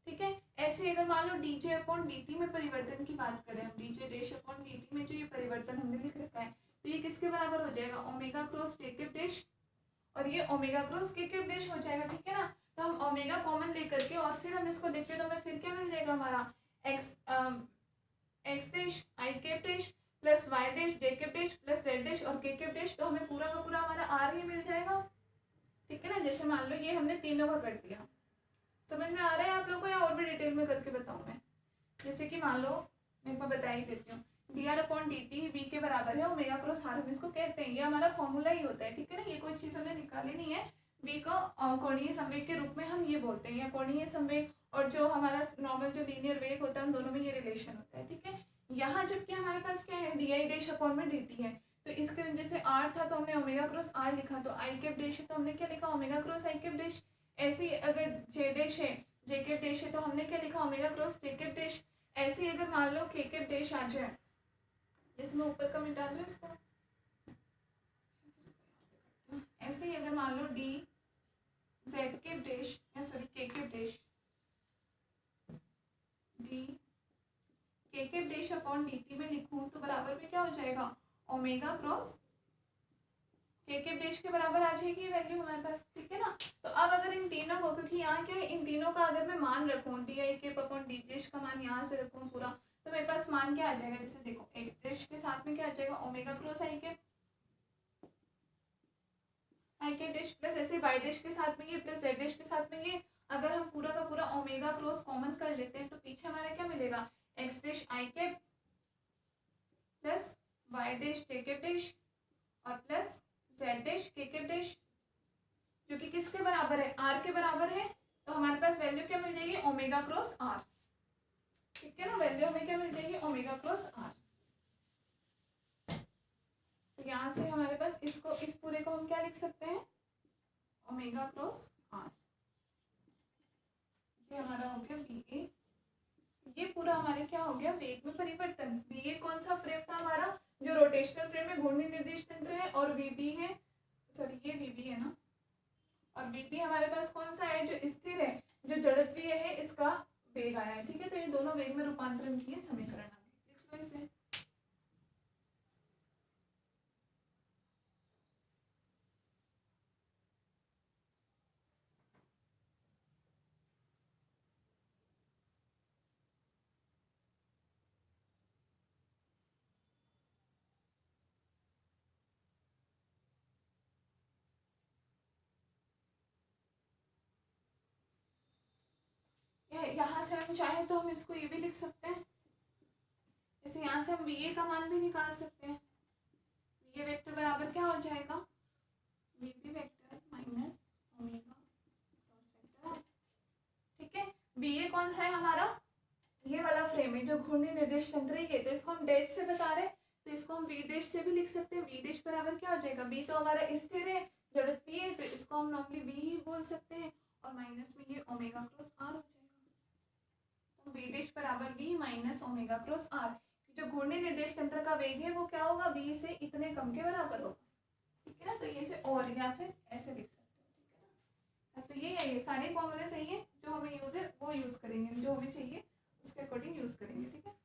[SPEAKER 1] ठीक है, ऐसे अगर मान लो डीजे अपॉन डी में परिवर्तन की बात करें हम, डीजे डैश अपॉन डी में जो ये परिवर्तन हमने लिख रखा है, तो ये किसके बराबर हो जाएगा, ओमेगा क्रॉस जे कैप डैश, और ये ओमेगा क्रॉस के कैप डैश हो जाएगा। ठीक है ना, तो हम ओमेगा कॉमन लेकर के और फिर हम इसको देखते तो हमें फिर क्या मिल जाएगा, हमारा X dash I cap dash plus Y dash J cap dash plus Z dash और के कैप डैश, तो हमें पूरा का पूरा हमारा आर ही मिल जाएगा। ठीक है ना, जैसे मान लो ये हमने तीनों का कर दिया, समझ में आ रहा है आप लोगों को, या और भी डिटेल में करके बताऊं मैं। जैसे कि मान लो मैं आपको बता ही देती हूँ, D r upon D T we के बराबर है ओमेगा क्रॉस आर, हम इसको कहते हैं, ये हमारा फॉर्मूला ही होता है। ठीक है ना, ये कोई चीज़ हमने निकाली नहीं है, वी को कोणीय संवेग के रूप में हम ये बोलते हैं, या कोणीय संवेग और जो हमारा नॉर्मल जो लीनियर वेग होता है उन दोनों में ये रिलेशन होता है। ठीक है, यहाँ जबकि हमारे पास क्या है, डी आई डैश अपॉन में डी टी है, तो इसके जैसे आर था तो हमने ओमेगा क्रॉस आर लिखा, तो आई कैप डैश है तो हमने क्या लिखा, ओमेगा क्रॉस आई कैप डैश। ऐसे ही अगर जे डैश है, जे कैप डैश है, तो हमने क्या लिखा, ओमेगा क्रॉस जे कैप डैश। ऐसे ही अगर मान लो के कैप डैश आ जाए, जैसे मैं ऊपर का मिटा लूँ इसको, ऐसे ही अगर मान लो डी जेड कैप डैश या सॉरी के cap dash, d k cap dash upon D T में लिखूँ तो बराबर में क्या हो जाएगा, ओमेगा क्रॉस के कैप डैश के बराबर आ जाएगी वैल्यू हमारे पास। ठीक है ना, तो अब अगर इन तीनों को, क्योंकि यहाँ क्या है, इन तीनों का अगर मैं मान रखूँ, D i cap upon D dash का मान यहाँ से रखूँ पूरा, तो मेरे पास मान क्या आ जाएगा, जैसे देखो एक्स डैश के साथ में क्या आ जाएगा, ओमेगा क्रॉस आई कैप डैश प्लस ऐसे वाई डैश के साथ में ये प्लस जेड डैश के साथ में ये। अगर हम पूरा का पूरा ओमेगा क्रॉस कॉमन कर लेते हैं तो पीछे हमारा क्या मिलेगा, X dash I cap plus Y dash J cap dash और plus Z dash K cap dash, जो कि किसके बराबर है, आर के बराबर है। तो हमारे पास वैल्यू क्या मिल जाएगी, ओमेगा क्रॉस आर। ठीक है ना, वैल्यू हमें क्या मिल जाएगी, ओमेगा क्रॉस आर। तो यहाँ से हमारे पास इसको, इस पूरे को हम क्या लिख सकते हैं, ओमेगा क्रॉस आर। ये हमारा हो गया वी ए। ये पूरा हमारे क्या हो गया, वेग में परिवर्तन। वी ए कौन सा फ्रेम था हमारा, जो रोटेशनल फ्रेम में घूर्णी निर्देश तंत्र है, और वी बी है, सॉरी ये वी बी है ना, और वी बी हमारे पास कौन सा है, जो स्थिर है, जो जड़त्वीय है, इसका वेग आया है। ठीक है, तो ये दोनों वेग में रूपांतरण किए समीकरण आ गए, लिख लो इसे। यहाँ से हम चाहे तो हम इसको ये भी लिख सकते हैं, जैसे यहाँ से हम वी ए का मान भी निकाल सकते हैं। वी ए वेक्टर बराबर क्या हो जाएगा, V B vector minus omega cross vector R. ठीक है, वी ए कौन सा है हमारा, ये वाला फ्रेम है जो घूर्णी निर्देश तंत्र है, तो इसको हम डैश से बता रहे हैं, तो इसको हम वी डैश से भी लिख सकते हैं। वी डैश बराबर क्या हो जाएगा, बी तो हमारा स्थिर है, जड़त्वीय है, तो इसको हम नॉर्मली बी ही बोल सकते हैं, और माइनस में ये ओमेगा क्रॉस आर हो जाएगा। v डैश बराबर v minus omega cross r। जो घूर्णी निर्देश तंत्र का वेग है वो क्या होगा, v से इतने कम के बराबर होगा, ठीक है ना। तो ये से और या फिर ऐसे लिख सकते हो, ठीक है ना। तो ये है, ये सारे फॉर्मूले सही है, जो हमें यूज है वो यूज करेंगे, जो हमें चाहिए उसके अकॉर्डिंग यूज करेंगे, ठीक है।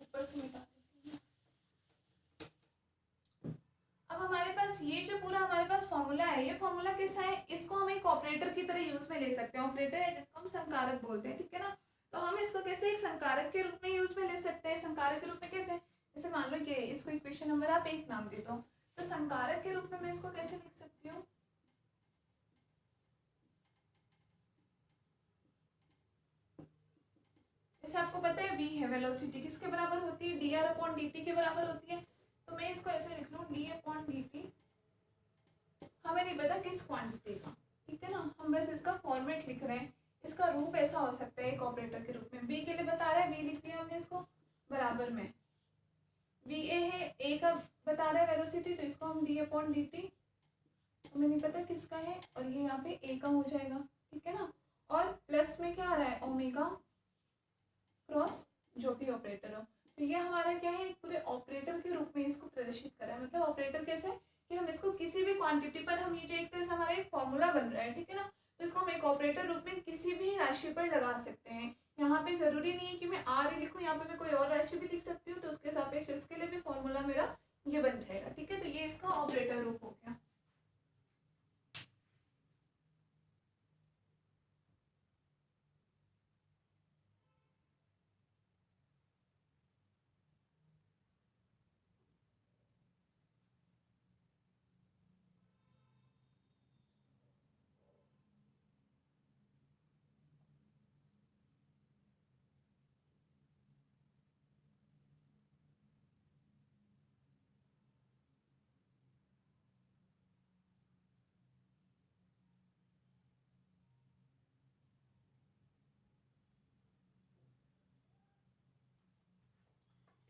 [SPEAKER 1] ऊपर से निकाल देती हूँ। अब हमारे पास ये जो पूरा हमारे पास फॉर्मूला है, ये फॉर्मूला कैसा है, इसको हम एक ऑपरेटर की तरह यूज में ले सकते हैं। ऑपरेटर है जिसको हम संकारक बोलते हैं, ठीक है ना। तो हम इसको कैसे एक संकारक के रूप में यूज में ले सकते हैं। संकारक के रूप में कैसे, जैसे मान लो कि इसको इक्वेशन नंबर आप 1 नाम दे दो, तो संकारक के रूप में मैं इसको कैसे लिख सकती हूँ। जैसे आपको पता है v है, वेलोसिटी किसके बराबर होती है, dr अपॉन dt के बराबर होती है। तो मैं इसको ऐसे लिख लूँ, d अपॉन dt, हमें नहीं पता किस क्वांटिटी का, ठीक है ना, हम बस इसका फॉर्मेट लिख रहे हैं। इसका रूप ऐसा हो सकता है एक ऑपरेटर के रूप में, b के लिए बता रहा है, v लिख दिया हमने इसको बराबर में, va है, a का बता रहा है वेलोसिटी, तो इसको हम d अपॉन dt, हमें नहीं पता किसका है, और ये यहाँ पे a का हो जाएगा, ठीक है ना। और प्लस में क्या आ रहा है, ओमेगा क्रॉस जो भी ऑपरेटर हो। तो ये हमारा क्या है, एक पूरे ऑपरेटर के रूप में इसको प्रदर्शित करा है। मतलब ऑपरेटर कैसे कि हम इसको किसी भी क्वांटिटी पर, हम ये जो एक तरह से हमारा एक फॉर्मूला बन रहा है, ठीक है ना, तो इसको हम एक ऑपरेटर रूप में किसी भी राशि पर लगा सकते हैं। यहाँ पे जरूरी नहीं है कि मैं आर ही लिखूँ, यहाँ पे मैं कोई और राशि भी लिख सकती हूँ, तो उसके सापेक्ष इसके लिए भी फॉर्मूला मेरा ये बन जाएगा, ठीक है। तो ये इसका ऑपरेटर रूप हो गया।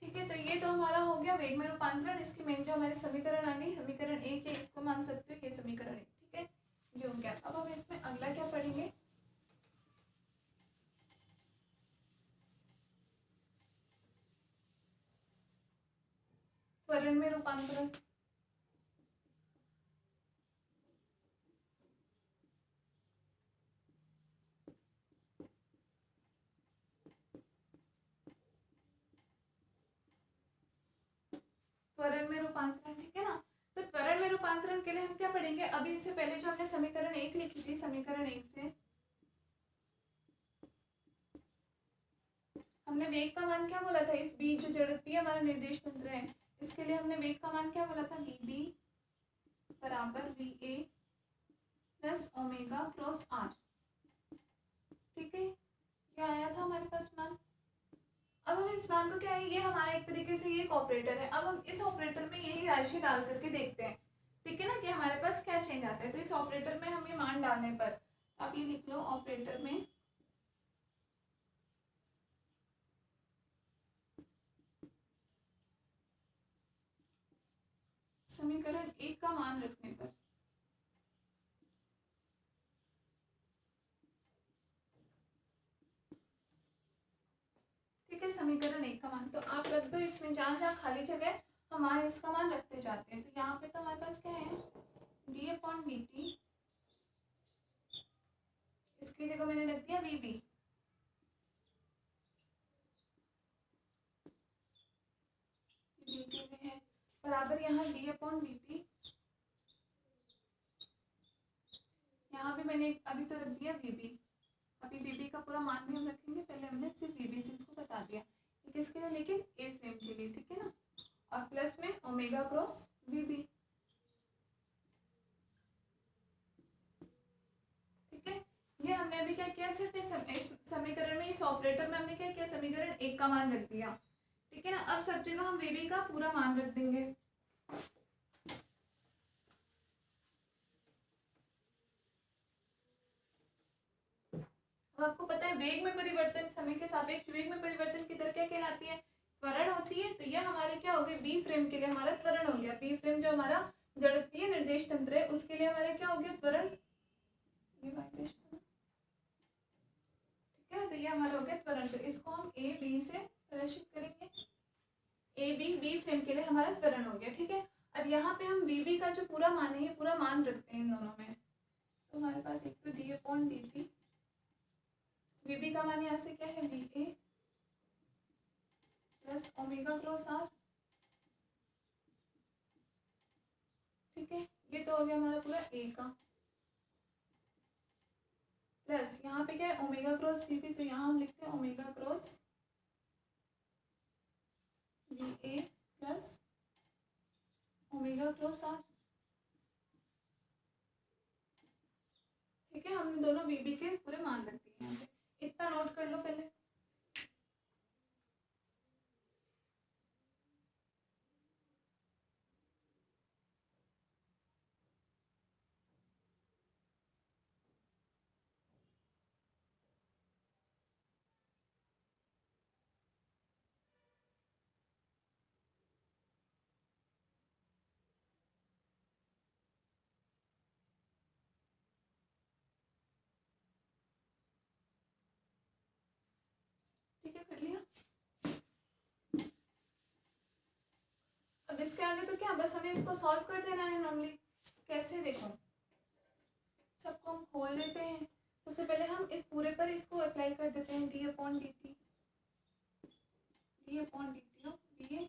[SPEAKER 1] ठीक है, तो ये तो हमारा हो गया वेग में रूपांतरण। इसकी मेन जो हमारी समीकरण आ गई, समीकरण 1 है, इसको मान सकते हो, ये समीकरण 1, ठीक है, ये हो गया। अब हम इसमें अगला क्या पढ़ेंगे, त्वरण में रूपांतरण। त्वरण में रूपांतरण, ठीक है ना। तो त्वरण में रूपांतरण के लिए हम क्या पढ़ेंगे, अभी इससे पहले जो हमने समीकरण 1 लिखी थी, समीकरण 1 से हमने वेग का मान क्या बोला था, इस बी जो जड़त्वीय हमारा निर्देश तंत्र है, इसके लिए हमने वेग का मान क्या बोला था, वी बी बराबर V A plus omega cross R, ठीक है, ये आया था हमारे पास मान। अब हम इस मान को क्या है, ये हमारा एक तरीके से ये एक ऑपरेटर है। अब हम इस ऑपरेटर में यही राशि डाल करके देखते हैं, ठीक है ना, कि हमारे पास क्या चेंज आता है। तो इस ऑपरेटर में हम ये मान डालने पर, आप ये लिख लो, ऑपरेटर में समीकरण 1 का मान रखने पर, ठीक है, समीकरण 1 का मान तो आप रख दो इसमें, जहाँ जहाँ खाली जगह हम वहाँ इसका मान रखते जाते हैं। तो यहाँ पे तो हमारे पास क्या है, डी अपॉन डी टी, इसकी जगह मैंने रख दिया वी बी, डी टी में है बराबर यहाँ डी अपॉन डी टी, यहाँ भी मैंने अभी तो रख दिया वी बी। अभी वी बी का पूरा मान भी हम रखेंगे, पहले हमने सिर्फ वी बी से इसको बता दिया, किसके लिए, लेकिन ए फ्रेम के लिए, ठीक है ना। और प्लस में ओमेगा क्रॉस वी बी, ठीक है। ये हमने अभी क्या किया, सिर्फ इस समीकरण में, इस ऑपरेटर में हमने क्या किया, समीकरण 1 का मान रख दिया, ठीक है ना। अब सब जगह हम वी बी का पूरा मान रख देंगे। अब आपको पता है वेग में परिवर्तन, समय के सापेक्ष वेग में परिवर्तन की दर क्या कहलाती है? त्वरण होती है। तो यह हमारे क्या हो गए, बी फ्रेम के लिए हमारा त्वरण हो गया। बी फ्रेम जो हमारा जड़त्वीय निर्देश तंत्र है उसके लिए हमारा क्या हो गया, त्वरण। ये वाइब्रेशन, ठीक है, तो ये हमारा हो गया त्वरण। तो इसको हम ए बी से प्रदर्शित करेंगे। ए बी, बी फ्रेम के लिए हमारा त्वरण हो गया, ठीक है। अब यहाँ पे हम वी बी का जो पूरा मान है, ये पूरा मान रखते हैं इन दोनों में। तो हमारे पास एक तो D upon D T, V B का मान यहाँ से क्या है, V A plus omega cross R, ठीक है। ये तो हो गया हमारा पूरा ए का, प्लस यहाँ पे क्या है, ओमेगा क्रॉस वी बी, तो यहाँ हम लिखते हैं omega cross we A plus omega cross R, ठीक है। हमने दोनों वी बी के पूरे मान रख दिए यहाँ पे। इतना नोट कर लो पहले। ठीक है, कर लिया। अब इसके आगे तो क्या, बस हमें इसको सॉल्व कर देना है नॉर्मली। कैसे, देखो सबको हम खोल देते हैं। सबसे पहले हम इस पूरे पर इसको अप्लाई कर देते हैं, d upon D t, d upon D t of b a,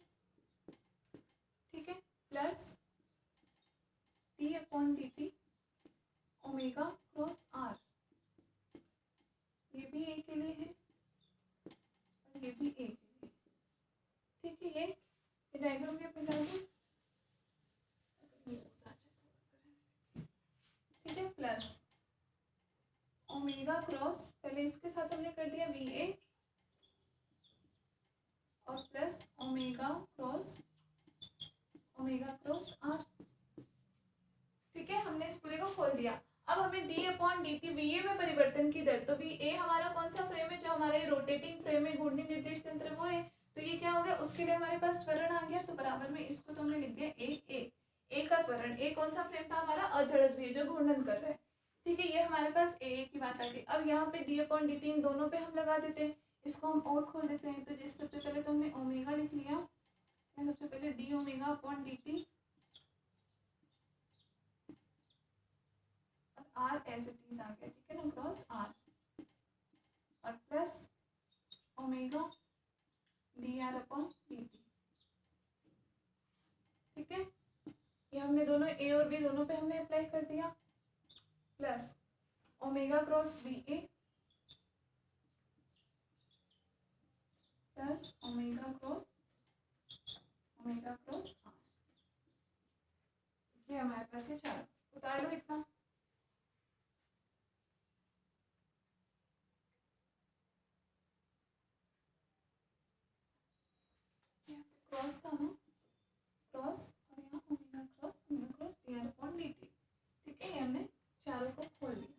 [SPEAKER 1] ठीक है, plus d upon D t omega cross are, ये भी ए के लिए है और ये भी ए के लिए, ठीक है। ये डायग्राम में अपने डाल दूं, ठीक है, प्लस ओमेगा क्रॉस, पहले इसके साथ हमने कर दिया वी ए और प्लस ओमेगा क्रॉस आर, ठीक है। हमने इस पूरे को खोल दिया। अब हमें D upon D T V A में परिवर्तन की दर, तो वी ए हमारा कौन सा फ्रेम है, जो हमारे रोटेटिंग फ्रेम है, घूर्णी निर्देश तंत्र वो है। तो ये क्या हो गया, उसके लिए हमारे पास त्वरण आ गया। तो बराबर में इसको तो हमने लिख दिया ए का त्वरण। ए कौन सा फ्रेम था हमारा, अजड़त्वीय भी जो घूर्णन कर रहा है, ठीक है। ये हमारे पास ए की बात आ गई। अब यहाँ पे डी अपॉन डी टी इन दोनों पे हम लगा देते हैं, इसको हम और खोल देते हैं। तो जैसे सबसे पहले तो हमने ओमेगा लिख लिया, सबसे पहले d omega upon D t, r as it is आ गया, ठीक है ना, क्रॉस आर, और plus omega d r upon D T, ठीक है। ये हमने दोनों ए और बी दोनों पे हमने अप्लाई कर दिया, plus omega cross we A plus omega cross are, ये हमारे पास ये चार। उतार लो इतना, क्रॉस था ना, क्रॉस और यहाँ omega cross D r upon D T, ठीक है। ये हमने चारों को खोल दिया।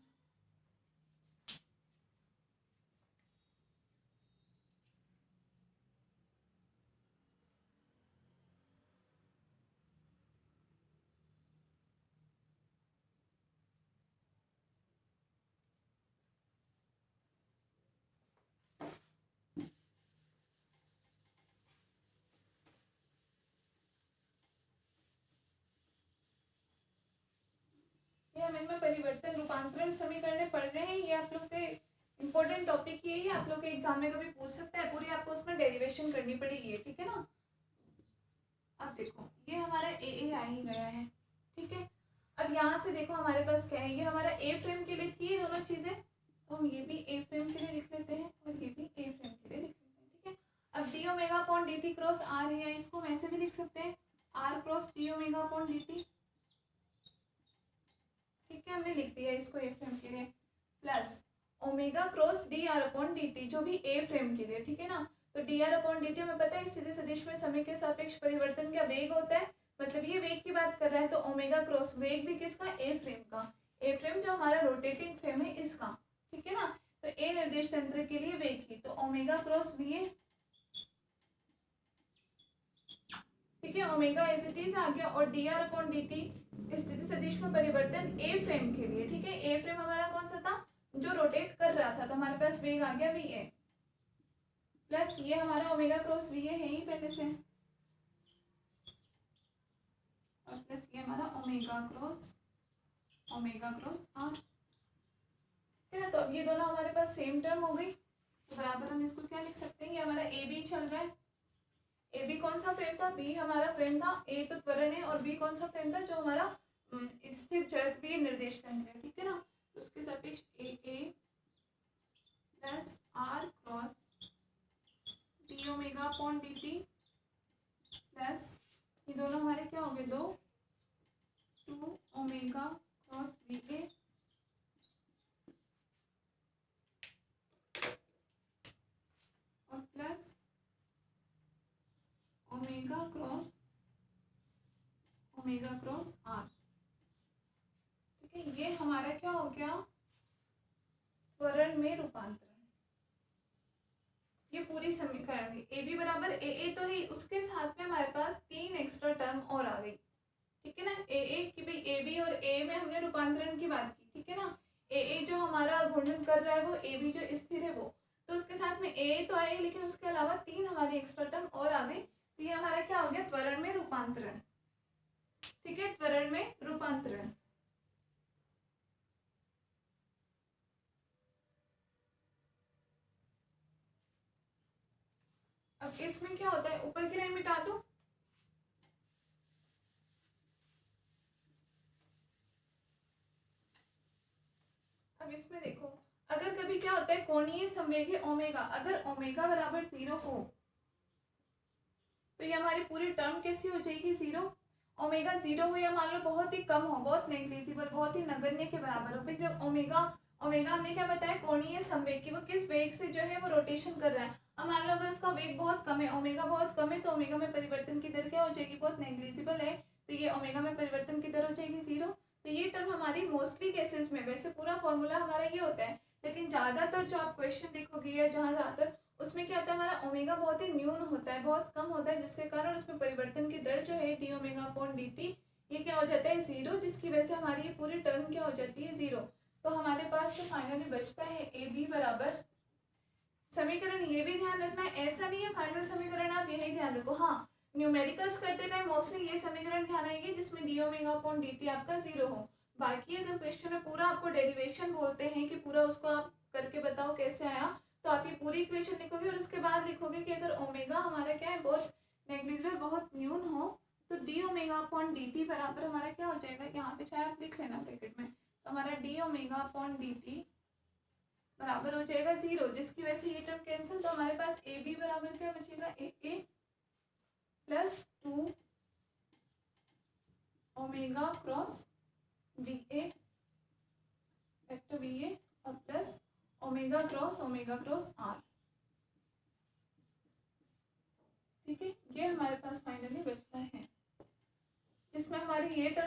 [SPEAKER 1] हम इनमें परिवर्तन रूपांतरण समीकरण पढ़ रहे हैं। ये आप लोग के इम्पोर्टेंट टॉपिक ये है, आप लोग के एग्जाम में कभी पूछ सकता है, पूरी आपको उसमें डेरिवेशन करनी पड़ेगी, ठीक है ना। अब देखो ये हमारा ए आ ही गया है, ठीक है। अब यहाँ से देखो हमारे पास क्या है, ये हमारा ए फ्रेम के लिए थी ये दोनों चीजें, तो हम ये भी ए फ्रेम के लिए लिख लेते हैं और ये भी ए फ्रेम के लिए लिख लेते हैं, ठीक है। अब D omega upon D T cross R है, या इसको हम ऐसे भी लिख सकते हैं, R cross D omega upon D T, ठीक है। हमने लिख दिया इसको ए फ्रेम के लिए, plus omega cross D r upon D T, जो भी ए फ्रेम के लिए, ठीक है ना। तो D r upon D T हमें पता है सीधे सदिश में समय के सापेक्ष परिवर्तन का वेग होता है, मतलब ये वेग की बात कर रहा है। तो ओमेगा क्रॉस वेग भी किसका, ए फ्रेम का, ए फ्रेम जो हमारा रोटेटिंग फ्रेम है इसका, ठीक है ना। तो तो ए निर्देश तंत्र के लिए वेग की, तो ओमेगा क्रॉस वी ए, ठीक है, ओमेगा एज इट इज आ गया, और D r upon D T स्थिति सदिश में परिवर्तन ए फ्रेम के लिए, ठीक है, ए फ्रेम हमारा कौन सा था, जो रोटेट कर रहा था, तो हमारे पास वेग आ गया वी ए, प्लस ये हमारा ओमेगा क्रॉस वी ए है ही पहले से, और प्लस ये हमारा ओमेगा क्रॉस आर, है ना। तो अब ये दोनों हमारे पास सेम टर्म हो गई, तो बराबर हम इसको क्या लिख सकते हैं, ये हमारा ए बी चल रहा है, ए बी कौन सा फ्रेम था, बी हमारा फ्रेम था, ए तो त्वरण है, और बी कौन सा फ्रेम था, जो हमारा स्थिर जड़त्वीय निर्देश तंत्र है, ठीक है ना। तो उसके सापेक्ष a plus r cross D omega upon D t plus ये दोनों हमारे क्या हो गए, 2 ओमेगा क्रॉस वी ए और प्लस ओमेगा क्रॉस आर, ठीक है। ये हमारा क्या हो गया, त्वरण में रूपांतरण, ये पूरी समीकरण ए बी बराबर ए तो ही, उसके साथ में हमारे पास 3 एक्स्ट्रा टर्म और आ गई, ठीक है ना। ए कि भाई ए बी और ए में हमने रूपांतरण की बात की, ठीक है ना। ए जो हमारा घूर्णन कर रहा है वो ए बी जो स्थिर है वो, तो उसके साथ में ए तो आए, लेकिन उसके अलावा 3 हमारी एक्स्ट्रा टर्म और आ गई, तो ये हमारा क्या हो गया, त्वरण में रूपांतरण, ठीक है, त्वरण में रूपांतरण। अब इसमें क्या होता है, ऊपर की लाइन मिटा दो, अब इसमें देखो, अगर कभी क्या होता है, कोणीय संवेग है ओमेगा, अगर ओमेगा बराबर 0 हो तो ये हमारी पूरी टर्म कैसी हो जाएगी, 0। ओमेगा 0 हो या मान लो बहुत ही कम हो, बहुत नेग्लिजिबल, बहुत ही नगण्य के बराबर हो, फिर जो ओमेगा हमने क्या बताया, कोणीय संवेग की, वो किस वेग से जो है वो रोटेशन कर रहा है। अब मान लो अगर उसका वेग बहुत कम है, ओमेगा बहुत कम है, तो ओमेगा में परिवर्तन की दर क्या हो जाएगी, बहुत नेग्लिजिबल है, तो ये ओमेगा में परिवर्तन की दर हो जाएगी 0। तो ये टर्म हमारी मोस्टली केसेस में, वैसे पूरा फॉर्मूला हमारा ये होता है, लेकिन ज़्यादातर जो आप क्वेश्चन देखोगे या जहाँ ज़्यादातर, उसमें क्या होता है, हमारा ओमेगा बहुत ही न्यून होता है, बहुत कम होता है, जिसके कारण उसमें परिवर्तन की दर जो है D omega upon D t, ये क्या हो जाता है 0, जिसकी वजह से हमारी ये पूरी टर्म क्या हो जाती है 0। तो हमारे पास जो फाइनली बचता है ए बी बराबर, समीकरण ये भी ध्यान रखना है, ऐसा नहीं है फाइनल समीकरण आप यही ध्यान रखो, हाँ न्यूमेरिकल्स करते टाइम मोस्टली ये समीकरण ध्यान आएगी जिसमें D omega upon D T आपका 0 हो। बाकी अगर क्वेश्चन में पूरा आपको डेरिवेशन बोलते हैं कि पूरा उसको आप करके बताओ कैसे आया, तो आप ये पूरी इक्वेशन लिखोगे और उसके बाद लिखोगे कि अगर ओमेगा हमारा क्या है, बहुत नेग्लिजिबल, बहुत न्यून हो, तो D omega upon D T बराबर हमारा क्या हो जाएगा, यहाँ पे चाहे आप लिख लेना ब्रैकेट में, तो हमारा D omega upon D T बराबर हो जाएगा 0, जिसकी वजह से ये टर्म कैंसिल, तो हमारे पास ए बी बराबर क्या बचेगा, a plus 2 omega cross we a vector v a और प्लस ओमेगा क्रॉस आर, ठीक है। ये हमारे पास फाइनली बचता है, जिसमें हमारी ये टर्म